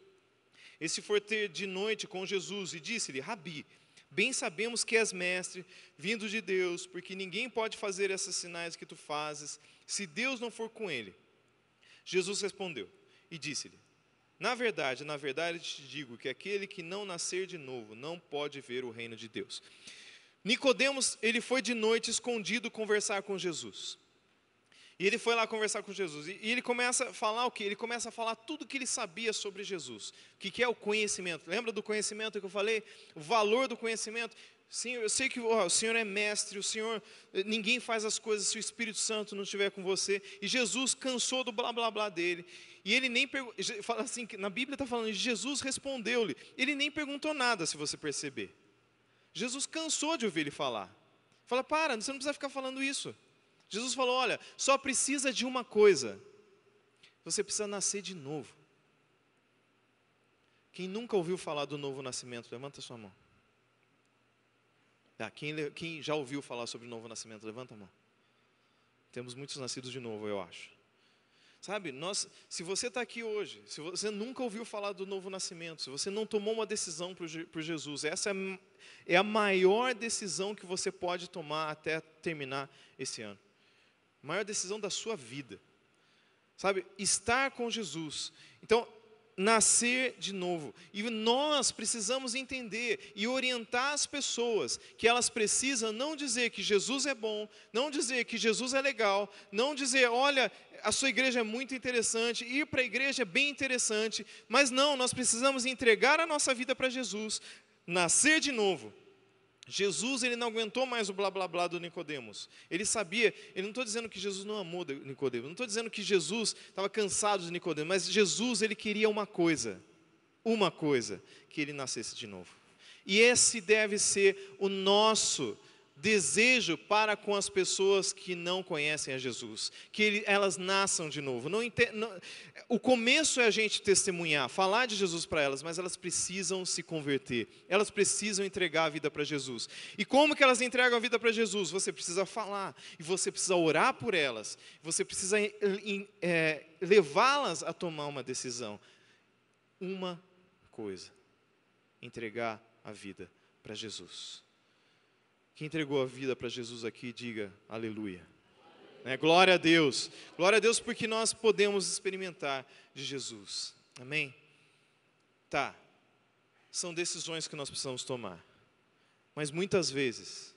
Esse foi ter de noite com Jesus e disse-lhe: Rabi, bem sabemos que és mestre, vindo de Deus, porque ninguém pode fazer esses sinais que tu fazes, se Deus não for com ele. Jesus respondeu e disse-lhe: na verdade, te digo que aquele que não nascer de novo não pode ver o reino de Deus. Nicodemos, ele foi de noite escondido conversar com Jesus. E ele foi lá conversar com Jesus. E ele começa a falar o quê? Ele começa a falar tudo o que ele sabia sobre Jesus. O que é o conhecimento? Lembra do conhecimento que eu falei? O valor do conhecimento. Senhor, eu sei que o Senhor é mestre, o Senhor, ninguém faz as coisas se o Espírito Santo não estiver com você. E Jesus cansou do blá blá blá dele. E ele nem fala assim, na Bíblia está falando, Jesus respondeu-lhe. Ele nem perguntou nada, se você perceber. Jesus cansou de ouvir ele falar. Fala, para, você não precisa ficar falando isso. Jesus falou, olha, só precisa de uma coisa. Você precisa nascer de novo. Quem nunca ouviu falar do novo nascimento, levanta sua mão. Quem já ouviu falar sobre o novo nascimento, levanta a mão. Temos muitos nascidos de novo, eu acho. Sabe, se você está aqui hoje, se você nunca ouviu falar do novo nascimento, se você não tomou uma decisão por Jesus, essa é a maior decisão que você pode tomar até terminar esse ano. A maior decisão da sua vida. Sabe, estar com Jesus. Então, nascer de novo. E nós precisamos entender e orientar as pessoas que elas precisam não dizer que Jesus é bom, não dizer que Jesus é legal, não dizer, olha, a sua igreja é muito interessante, ir para a igreja é bem interessante, mas não, nós precisamos entregar a nossa vida para Jesus, nascer de novo. Jesus, ele não aguentou mais o blá blá blá do Nicodemos. Ele sabia, eu não estou dizendo que Jesus não amou Nicodemos, não estou dizendo que Jesus estava cansado de Nicodemos, mas Jesus, ele queria uma coisa, que ele nascesse de novo. E esse deve ser o nosso desejo para com as pessoas que não conhecem a Jesus, que elas nasçam de novo. O começo é a gente testemunhar, falar de Jesus para elas, mas elas precisam se converter, elas precisam entregar a vida para Jesus. E como que elas entregam a vida para Jesus? Você precisa falar, e você precisa orar por elas, você precisa levá-las a tomar uma decisão. Uma coisa, entregar a vida para Jesus. Quem entregou a vida para Jesus aqui, diga aleluia. Glória a Deus. Glória a Deus porque nós podemos experimentar de Jesus. Amém? Tá. São decisões que nós precisamos tomar. Mas muitas vezes,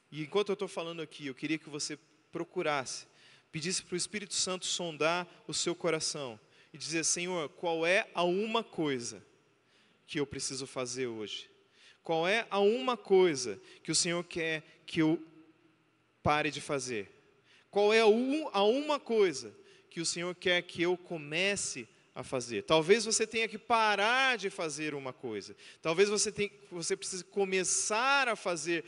e enquanto eu estou falando aqui, eu queria que você procurasse, pedisse para o Espírito Santo sondar o seu coração e dizer, Senhor, qual é a uma coisa que eu preciso fazer hoje? Qual é a uma coisa que o Senhor quer que eu pare de fazer? Qual é a uma coisa que o Senhor quer que eu comece a fazer? Talvez você tenha que parar de fazer uma coisa. Talvez você precise começar a fazer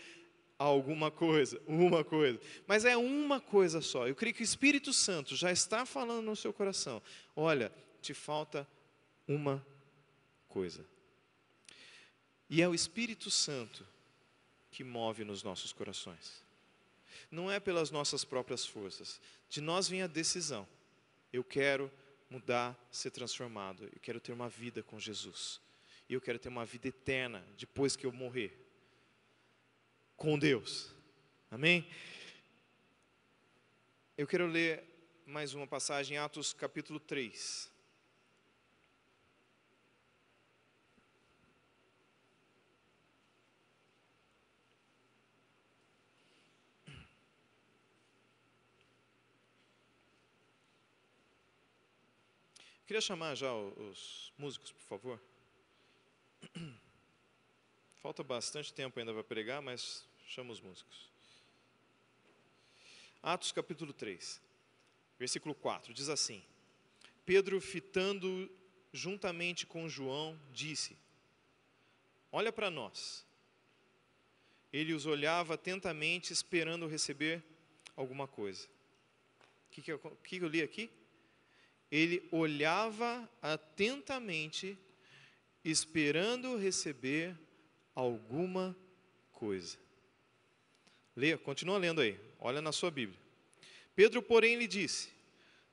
alguma coisa, uma coisa. Mas é uma coisa só. Eu creio que o Espírito Santo já está falando no seu coração. Olha, te falta uma coisa. E é o Espírito Santo que move nos nossos corações. Não é pelas nossas próprias forças. De nós vem a decisão. Eu quero mudar, ser transformado. Eu quero ter uma vida com Jesus. E eu quero ter uma vida eterna depois que eu morrer. Com Deus. Amém? Eu quero ler mais uma passagem, Atos capítulo 3. Queria chamar já os músicos, por favor. Falta bastante tempo ainda para pregar, mas chama os músicos. Atos capítulo 3, versículo 4, diz assim: Pedro, fitando juntamente com João, disse: olha para nós. Ele os olhava atentamente, esperando receber alguma coisa. O que eu li aqui? Ele olhava atentamente, esperando receber alguma coisa. Leia, continua lendo aí, olha na sua Bíblia. Pedro, porém, lhe disse: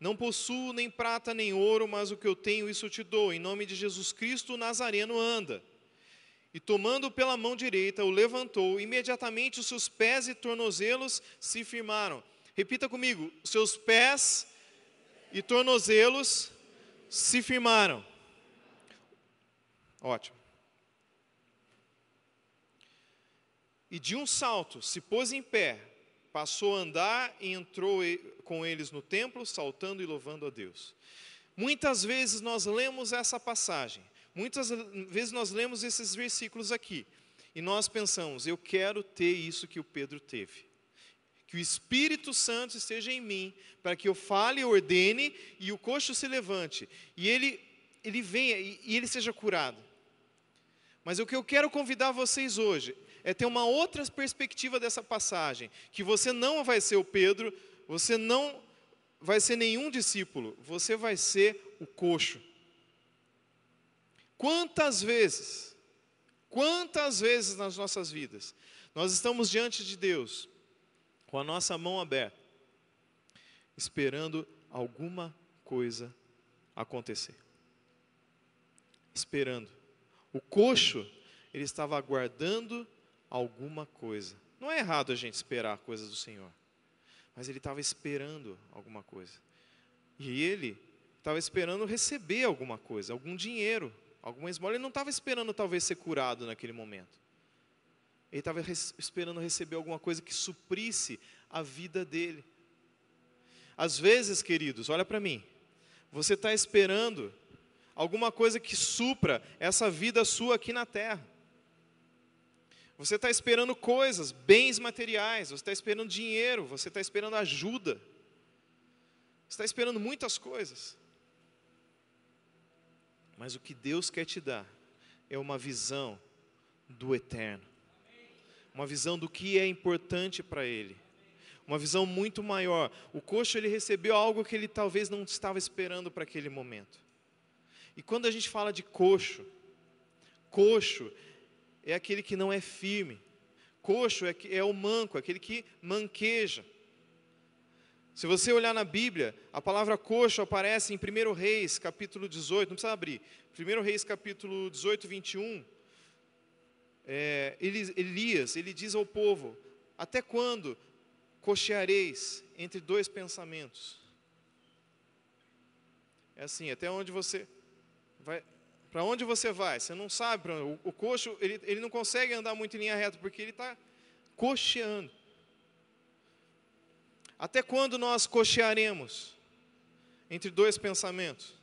não possuo nem prata nem ouro, mas o que eu tenho, isso eu te dou. Em nome de Jesus Cristo, o Nazareno, anda. E tomando pela mão direita, o levantou. Imediatamente os seus pés e tornozelos se firmaram. Repita comigo: seus pés e tornozelos se firmaram. Ótimo. E de um salto se pôs em pé, passou a andar e entrou com eles no templo, saltando e louvando a Deus. Muitas vezes nós lemos essa passagem, muitas vezes nós lemos esses versículos aqui, e nós pensamos: eu quero ter isso que o Pedro teve. Que o Espírito Santo esteja em mim, para que eu fale, ordene, e o coxo se levante, e ele venha, e ele seja curado. Mas o que eu quero convidar vocês hoje é ter uma outra perspectiva dessa passagem, que você não vai ser o Pedro, você não vai ser nenhum discípulo, você vai ser o coxo. Quantas vezes nas nossas vidas, nós estamos diante de Deus, com a nossa mão aberta, esperando alguma coisa acontecer. Esperando. O coxo, ele estava aguardando alguma coisa. Não é errado a gente esperar coisas do Senhor, mas ele estava esperando alguma coisa. E ele estava esperando receber alguma coisa, algum dinheiro, alguma esmola. Ele não estava esperando talvez ser curado naquele momento. Ele estava esperando receber alguma coisa que suprisse a vida dele. Às vezes, queridos, olha para mim, você está esperando alguma coisa que supra essa vida sua aqui na terra. Você está esperando coisas, bens materiais, você está esperando dinheiro, você está esperando ajuda. Você está esperando muitas coisas. Mas o que Deus quer te dar é uma visão do eterno. Uma visão do que é importante para Ele. Uma visão muito maior. O coxo, ele recebeu algo que ele talvez não estava esperando para aquele momento. E quando a gente fala de coxo é aquele que não é firme. Coxo é o manco, aquele que manqueja. Se você olhar na Bíblia, a palavra coxo aparece em 1 Reis, capítulo 18, não precisa abrir. 1 Reis, capítulo 18, 21. Elias, ele diz ao povo: até quando cocheareis entre dois pensamentos? É assim, até onde você vai... Para onde você vai? Você não sabe para onde. O coxo, ele não consegue andar muito em linha reta, porque ele está cocheando. Até quando nós cochearemos entre dois pensamentos?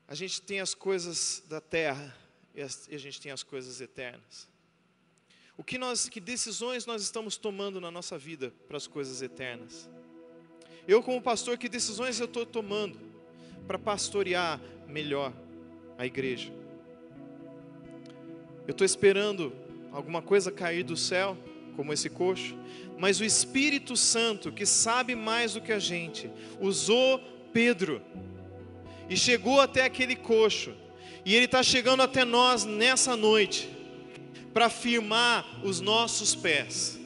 A gente tem as coisas da terra e a gente tem as coisas eternas. Que decisões nós estamos tomando na nossa vida para as coisas eternas? Eu, como pastor, que decisões eu estou tomando para pastorear melhor a igreja? Eu estou esperando alguma coisa cair do céu, como esse coxo, mas o Espírito Santo, que sabe mais do que a gente, usou Pedro e chegou até aquele coxo, e ele está chegando até nós nessa noite para firmar os nossos pés,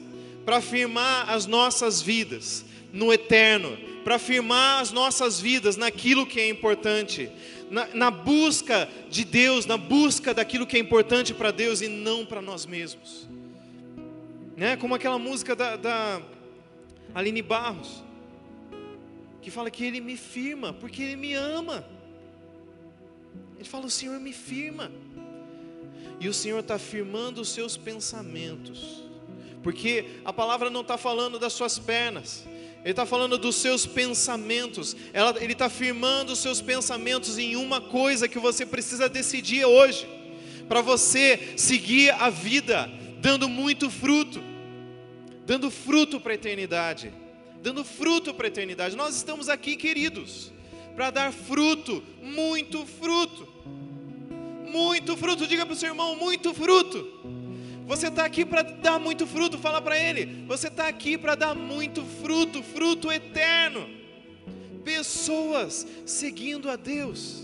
para firmar as nossas vidas no eterno, para firmar as nossas vidas naquilo que é importante, na busca de Deus, na busca daquilo que é importante para Deus e não para nós mesmos. Né? Como aquela música da Aline Barros, que fala que Ele me firma, porque Ele me ama. Ele fala: o Senhor me firma. E o Senhor está firmando os seus pensamentos, porque a palavra não está falando das suas pernas, Ele está falando dos seus pensamentos. Ele está firmando os seus pensamentos em uma coisa que você precisa decidir hoje, para você seguir a vida dando muito fruto, dando fruto para a eternidade, dando fruto para a eternidade. Nós estamos aqui, queridos, para dar fruto, muito fruto, muito fruto. Diga para o seu irmão: muito fruto. Você está aqui para dar muito fruto. Fala para ele: você está aqui para dar muito fruto, fruto eterno. Pessoas seguindo a Deus.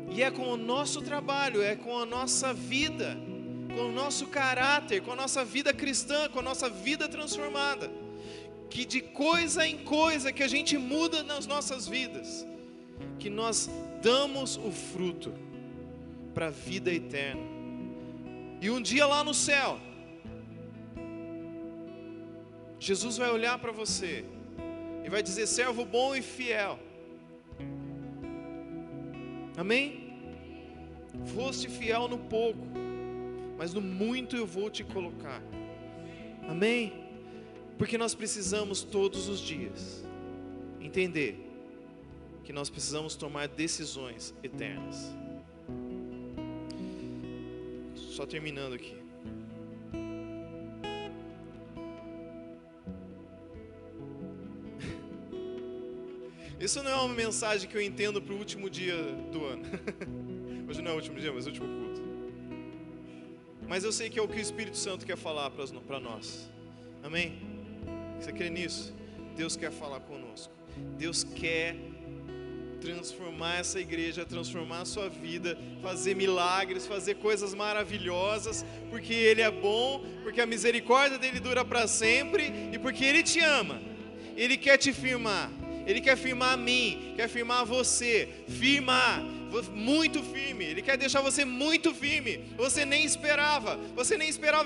E é com o nosso trabalho, é com a nossa vida, com o nosso caráter, com a nossa vida cristã, com a nossa vida transformada. Que de coisa em coisa que a gente muda nas nossas vidas, que nós damos o fruto para a vida eterna. E um dia lá no céu, Jesus vai olhar para você e vai dizer: servo bom e fiel. Amém? Foste fiel no pouco, mas no muito eu vou te colocar. Amém? Porque nós precisamos todos os dias entender que nós precisamos tomar decisões eternas. Só terminando aqui. Isso não é uma mensagem que eu entendo para o último dia do ano. Hoje não é o último dia, mas é o último culto. Mas eu sei que é o que o Espírito Santo quer falar para nós. Amém? Você crê nisso? Deus quer falar conosco. Deus quer transformar essa igreja, transformar a sua vida, fazer milagres, fazer coisas maravilhosas, porque Ele é bom, porque a misericórdia dEle dura para sempre e porque Ele te ama. Ele quer te firmar. Ele quer firmar a mim, quer firmar você, firmar, muito firme. Ele quer deixar você muito firme. Você nem esperava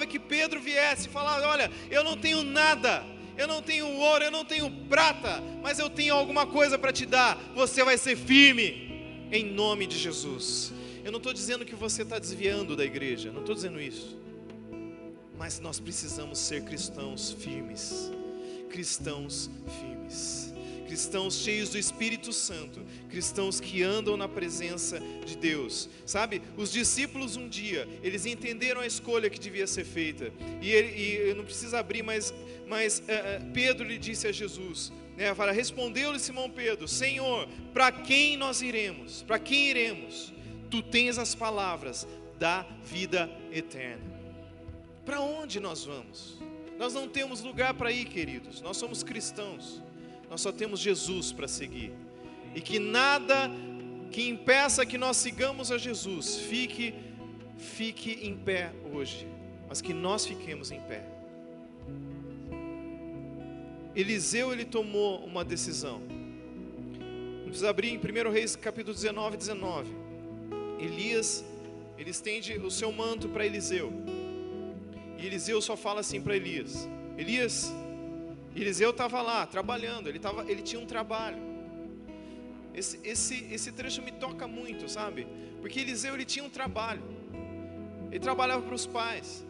que Pedro viesse e falasse: olha, eu não tenho nada, eu não tenho ouro, eu não tenho prata, mas eu tenho alguma coisa para te dar. Você vai ser firme, em nome de Jesus. Eu não estou dizendo que você está desviando da igreja, não estou dizendo isso. Mas nós precisamos ser cristãos firmes. Cristãos firmes. Cristãos cheios do Espírito Santo, cristãos que andam na presença de Deus. Sabe, os discípulos um dia, eles entenderam a escolha que devia ser feita. E eu não preciso abrir, mas Pedro lhe disse a Jesus, né, respondeu-lhe Simão Pedro: Senhor, para quem nós iremos? Para quem iremos? Tu tens as palavras da vida eterna. Para onde nós vamos? Nós não temos lugar para ir, queridos. Nós somos cristãos. Nós só temos Jesus para seguir. E que nada que impeça que nós sigamos a Jesus fique em pé hoje, mas que nós fiquemos em pé. Eliseu, ele tomou uma decisão. Vamos abrir em 1 Reis capítulo 19. Elias, ele estende o seu manto para Eliseu. E Eliseu só fala assim para Elias: Eliseu estava lá trabalhando, ele tinha um trabalho. Esse trecho me toca muito, sabe? Porque Eliseu, ele tinha um trabalho. Ele trabalhava para os pais.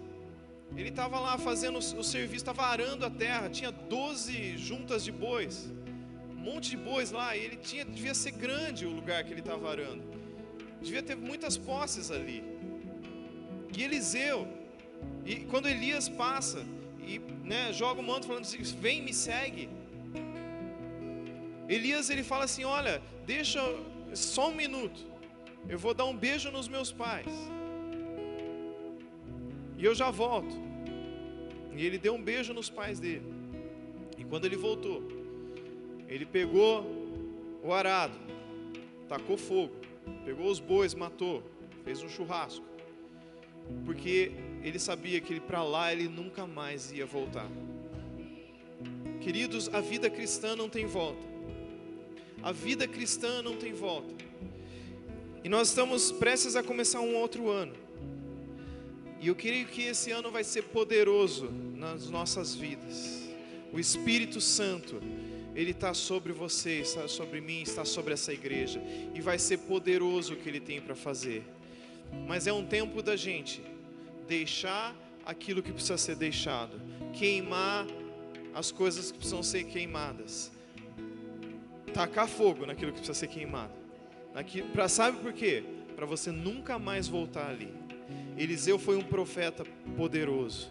Ele estava lá fazendo o serviço, estava arando a terra. Tinha 12 juntas de bois, um monte de bois lá. E devia ser grande o lugar que ele estava arando. Devia ter muitas posses ali. E Eliseu, e quando Elias passa e, né, joga o manto falando assim: vem, me segue. Elias, ele fala assim: olha, deixa só um minuto, eu vou dar um beijo nos meus pais e eu já volto. E ele deu um beijo nos pais dele. E quando ele voltou, ele pegou o arado, tacou fogo, pegou os bois, matou, fez um churrasco, porque ele sabia que para lá ele nunca mais ia voltar. Queridos, a vida cristã não tem volta. A vida cristã não tem volta. E nós estamos prestes a começar um outro ano. E eu creio que esse ano vai ser poderoso nas nossas vidas. O Espírito Santo, Ele está sobre você, está sobre mim, está sobre essa igreja. E vai ser poderoso o que Ele tem para fazer. Mas é um tempo da gente deixar aquilo que precisa ser deixado, queimar as coisas que precisam ser queimadas, tacar fogo naquilo que precisa ser queimado. Sabe por quê? Para você nunca mais voltar ali. Eliseu foi um profeta poderoso,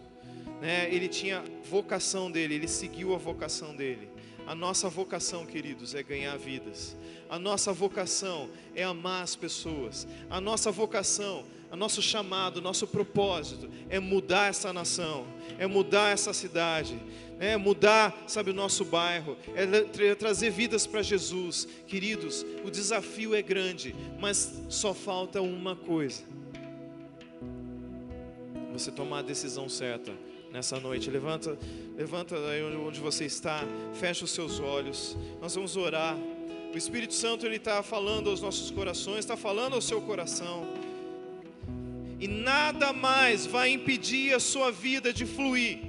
né? Ele tinha vocação dele, ele seguiu a vocação dele. A nossa vocação, queridos, é ganhar vidas. A nossa vocação é amar as pessoas. A nossa vocação, o nosso chamado, o nosso propósito é mudar essa nação, é mudar essa cidade, é mudar, sabe, o nosso bairro, é trazer vidas para Jesus. Queridos, o desafio é grande, mas só falta uma coisa: você tomar a decisão certa nessa noite. Levanta aí onde você está, fecha os seus olhos, nós vamos orar. O Espírito Santo, Ele está falando aos nossos corações, está falando ao seu coração, e nada mais vai impedir a sua vida de fluir.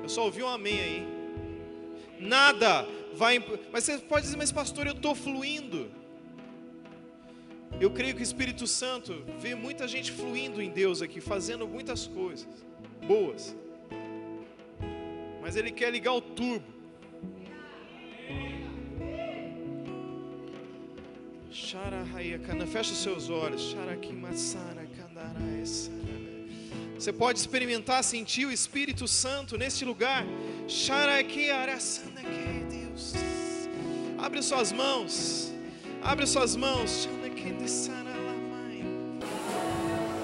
Eu só ouvi um amém aí. Nada vai, mas você pode dizer, mas pastor, eu estou fluindo. Eu creio que o Espírito Santo vê muita gente fluindo em Deus aqui, fazendo muitas coisas boas, mas Ele quer ligar o turbo. Fecha os seus olhos. Você pode experimentar, sentir o Espírito Santo neste lugar. Deus, abre suas mãos. Abre suas mãos.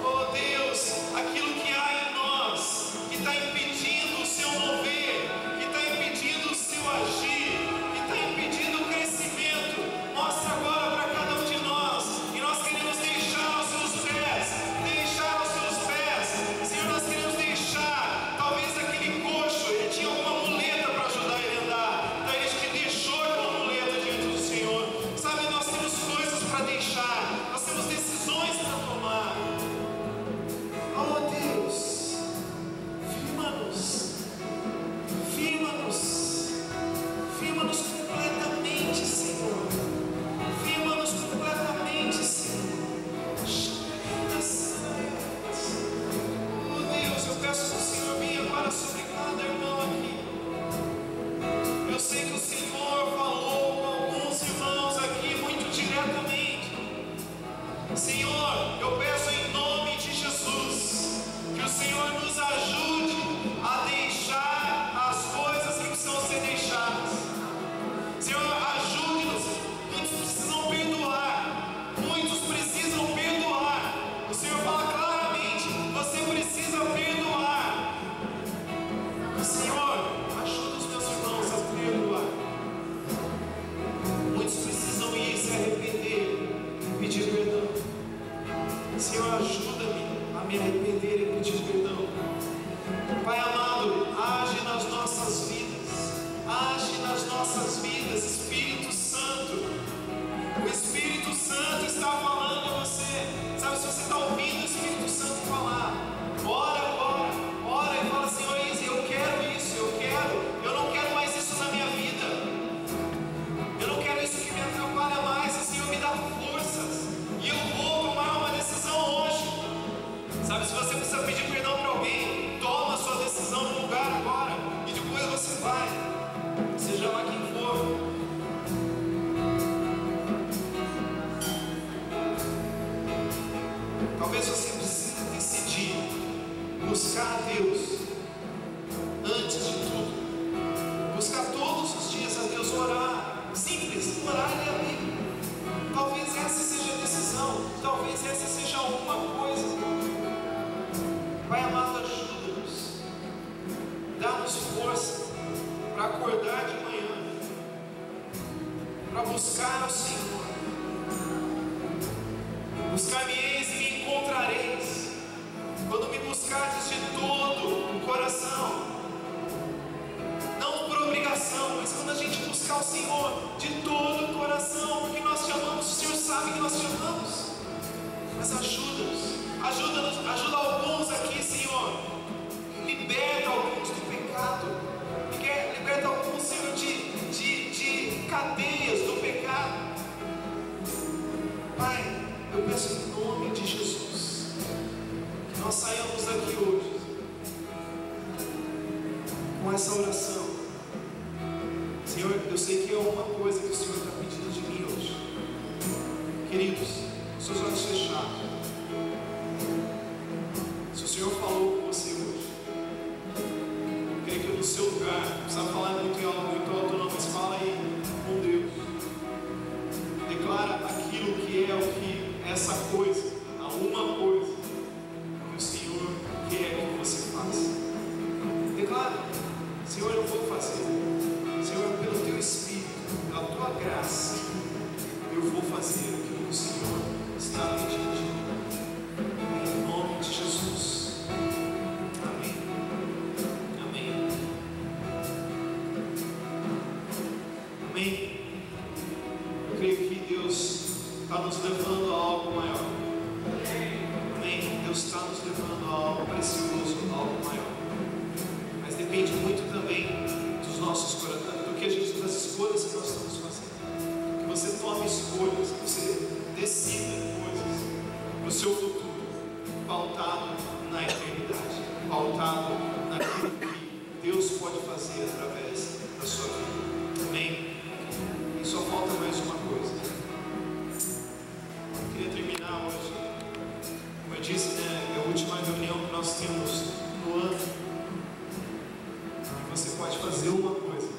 Oh Deus, aquilo que há em nós que está impedindo o seu mover, que está impedindo o seu agir, que está impedindo o crescimento, mostra agora para cada um de nós. E nós queremos deixar aos seus pés, Senhor. Nós queremos deixar, talvez aquele coxo, ele tinha uma muleta para ajudar ele a andar, então ele te deixou uma muleta diante do Senhor. Sabe, nós temos coisas para deixar, nós temos decisões para tomar. Oh Deus, firma-nos completamente, Senhor. Firma-nos completamente, Senhor. Oh Deus, eu peço que o Senhor venha agora sobre cada irmão aqui. Eu sei que o Senhor falou com alguns irmãos aqui muito diretamente. Senhor, eu peço em nome de Jesus que o Senhor nos ajude a deixar as coisas que precisam ser deixadas. Senhor, ajude-nos. Muitos precisam perdoar. O Senhor fala claramente: você precisa perdoar. Senhor, ajuda os meus irmãos a perdoar. Muitos precisam ir se arrepender, pedir perdão. Senhor, ajuda-me a me arrepender e pedir perdão. Pai amado, age nas nossas vidas, Espírito Santo. O Espírito Santo está falando a você. Sabe, se você está ouvindo o Espírito Santo falar, ora agora, ora e fala: Senhor, eu quero isso, eu não quero mais isso na minha vida, eu não quero isso que me atrapalha mais. O Senhor me dá forças, e eu vou tomar uma decisão hoje. Sabe, se você precisa pedir perdão para alguém, toma a sua decisão no lugar agora, e depois você vai, seja lá quem for. Talvez você precise decidir buscar a Deus antes de tudo, buscar todos os dias a Deus, orar, simples, orar e ler a Bíblia. Talvez essa seja a decisão, talvez essa seja alguma coisa. Pai amado, ajuda-nos, dá-nos força para acordar de manhã, para buscar ao Senhor. Buscar-me-eis e me encontrareis, quando me buscardes de todo o coração, não por obrigação, mas quando a gente buscar o Senhor de todo o coração, porque nós te amamos. O Senhor sabe que nós te amamos, mas ajuda alguns aqui, Senhor, liberta alguns do pecado, liberta alguns, Senhor, de cadeias do pecado. Pai, eu peço em nome de Jesus que nós saiamos daqui hoje com essa oração. Senhor, eu sei que é uma coisa que o Senhor está pedindo de mim hoje. Queridos, seus olhos fechados. Se o Senhor falou com você hoje, eu creio que no seu lugar, não precisa falar muito alto não, mas fala aí com Deus. Declara aquilo que é o que essa coisa, a uma coisa que o Senhor quer que você faça. Declara: Senhor, eu vou fazer. Senhor, pelo teu Espírito, pela tua graça, eu vou fazer aquilo que o Senhor está pedindo. Em nome de Jesus. que Deus está nos levando a algo maior. Amém? Deus está nos levando a algo precioso, a algo maior. Mas depende muito também dos nossos corações, das escolhas que nós estamos fazendo. Que você tome escolhas, que você decida coisas para o seu futuro, pautado na eternidade, pautado naquilo que Deus pode fazer através da sua vida. Amém? E só falta mais uma coisa. Eu queria terminar hoje. Como eu disse, né? É a última reunião que nós temos no ano. E você pode fazer uma coisa.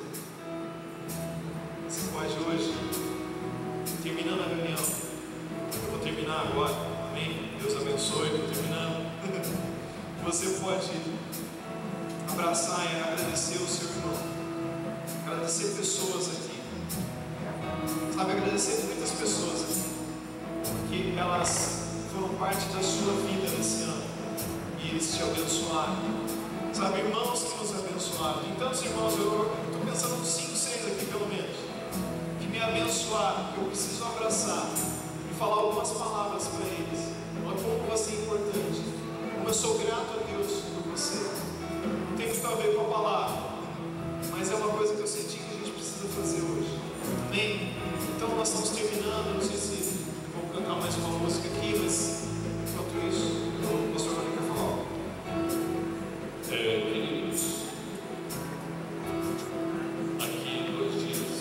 Você pode hoje, terminando a reunião. Eu vou terminar agora. Amém? Deus abençoe. Estou terminando. Você pode abraçar e agradecer o seu irmão. Agradecer pessoas aqui. Sabe, agradecer muitas pessoas aqui. Que elas foram parte da sua vida nesse ano. E eles te abençoaram. Sabe, irmãos que nos abençoaram. Tem tantos irmãos, eu estou pensando uns 5, 6 aqui pelo menos. Que me abençoaram, que eu preciso abraçar. E falar algumas palavras para eles. Olha como você é importante. Como eu sou grato a Deus por você. Não tem muito a ver com a palavra, mas é uma coisa que eu senti que a gente precisa fazer hoje. Amém? Então nós estamos terminando. Não sei se vou cantar mais uma música aqui, mas enquanto isso, o pastor Rony quer falar algo. Queridos, aqui 2 dias,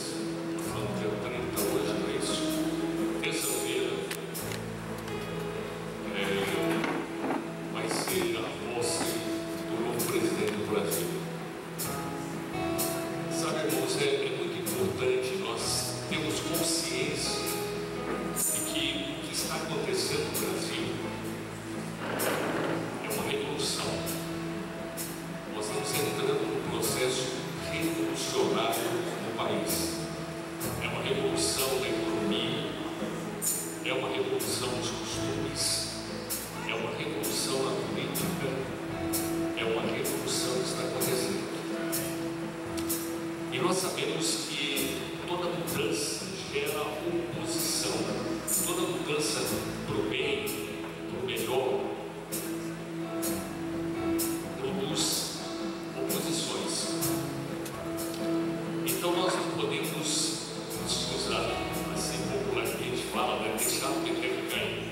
falando dia 30 hoje, não é isso? Terça-feira vai ser a posse do novo presidente do Brasil. Sabe, irmãos, é muito importante nós termos consciência de que o que está acontecendo no Brasil é uma revolução. Nós estamos entrando num processo revolucionário no país. É uma revolução da economia, é uma revolução dos costumes, é uma revolução na política, é uma revolução que está acontecendo. E nós sabemos que toda mudança gera oposição, toda mudança para o bem, para o melhor, produz oposições. Então nós não podemos nos usar, assim popularmente fala, né? Deixar o peteco cair.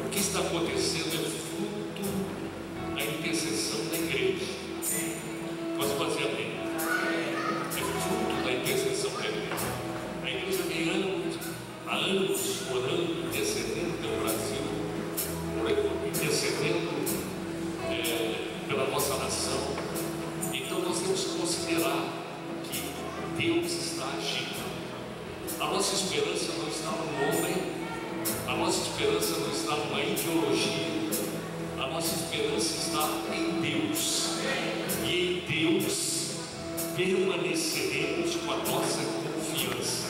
O que está acontecendo é fruto da intercessão da igreja. Pode fazer amém. É fruto da intercessão da igreja. A igreja vem há anos orando, intercedendo pelo Brasil, intercedendo pela nossa nação. Então nós temos que considerar que Deus está agindo. A nossa esperança não está no homem, a nossa esperança não está numa ideologia, a nossa esperança está em Deus. E em Deus permaneceremos com a nossa confiança.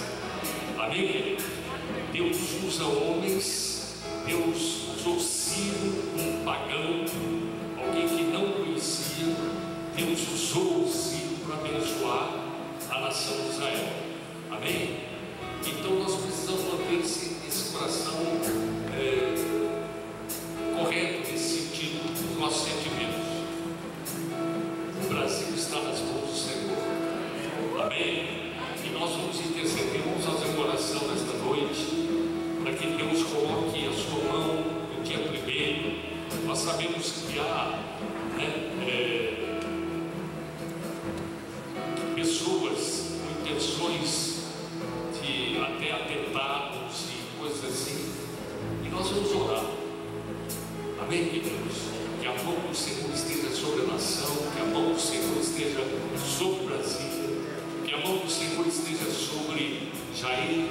Amém? Deus usa homens, Deus usou Ciro, um pagão, alguém que não conhecia. Deus usou Ciro para abençoar a nação de Israel. Amém? Então nós precisamos manter esse coração correto nesse sentido dos nossos sentimentos. O Brasil está nas mãos do Senhor. Amém? E nós vamos interceder, vamos fazer oração nesta noite, para que Deus coloque a sua mão no dia 1º. Nós sabemos que há pessoas com intenções de até atentados e coisas assim, e nós vamos orar. Amém, queridos? Que a mão do Senhor esteja sobre a nação, que a mão do Senhor esteja sobre Brasília, que a mão do Senhor esteja sobre Jair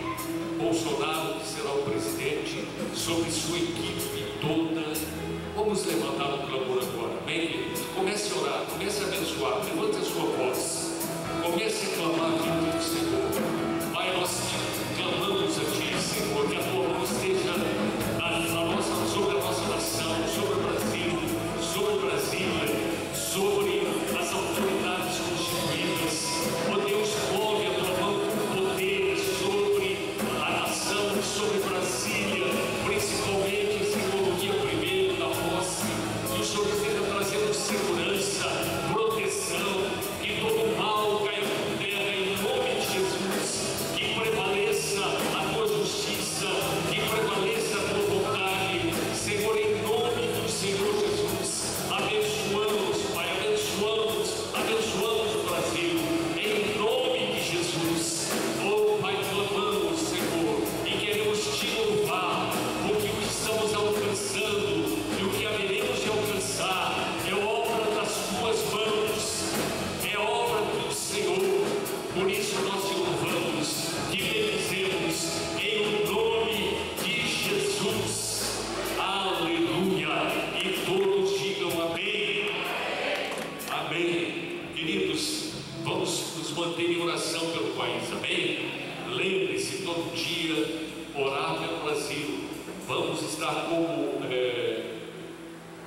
Bolsonaro, que será o presidente, sobre sua equipe toda. Vamos levantar um clamor agora. Amém, queridos? Comece a orar, comece a abençoar, levante a sua voz, comece a clamar diante do Senhor. Pai, nós clamamos a Ti, Senhor, que a Tua mão esteja sobre a nossa nação, sobre o Brasil, sobre Brasília, sobre as autoridades constituídas. Ó Deus, move a Tua mão com poder sobre a dia orar pelo Brasil. Vamos estar como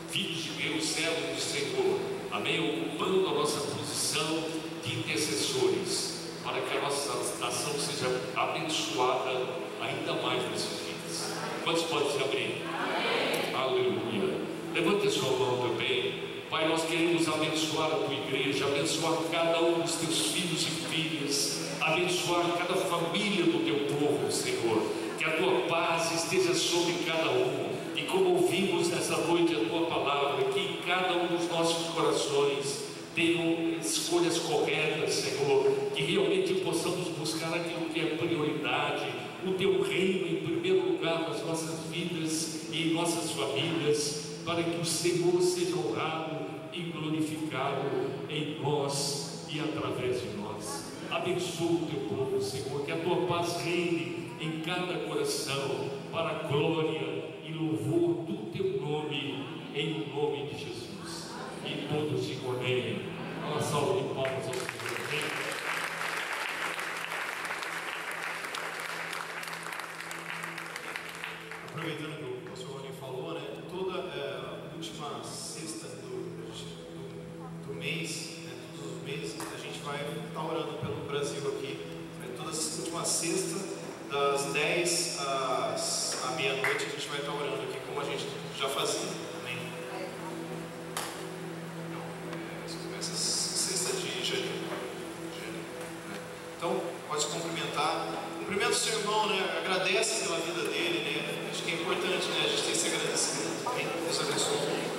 filhos de Deus, servos do Senhor, amém? Ocupando a nossa posição de intercessores, para que a nossa nação seja abençoada ainda mais nesses dias. Quantos podem se abrir? Amém. Aleluia. Levante a sua mão também. Pai, nós queremos abençoar a tua igreja, abençoar cada um dos teus filhos e filhas, abençoar cada família do teu povo, Senhor. Que a tua paz esteja sobre cada um. E como ouvimos nessa noite a tua palavra, que em cada um dos nossos corações tenham escolhas corretas, Senhor, que realmente possamos buscar aquilo que é prioridade, o teu reino em primeiro lugar nas nossas vidas e em nossas famílias, para que o Senhor seja honrado e glorificado em nós e através de nós. Abençoa o teu povo, Senhor, que a tua paz reine em cada coração, para a glória e louvor do teu nome, em nome de Jesus. E todos digam amém. Uma salva de palmas ao Senhor. Amém. Aproveitando que o pastor Rony falou, né, toda a última sexta do mês, né, todos os meses, a gente vai estar orando pelo Brasil aqui. Toda a última sexta, das 10 à meia-noite, a gente vai estar orando aqui, como a gente já fazia. Amém? Isso começa sexta de janeiro. Né? Então, pode se cumprimentar. Cumprimenta o seu irmão, né? Agradece pela vida dele, né? Acho que é importante, né? A gente ter esse agradecimento. Amém? Deus abençoe.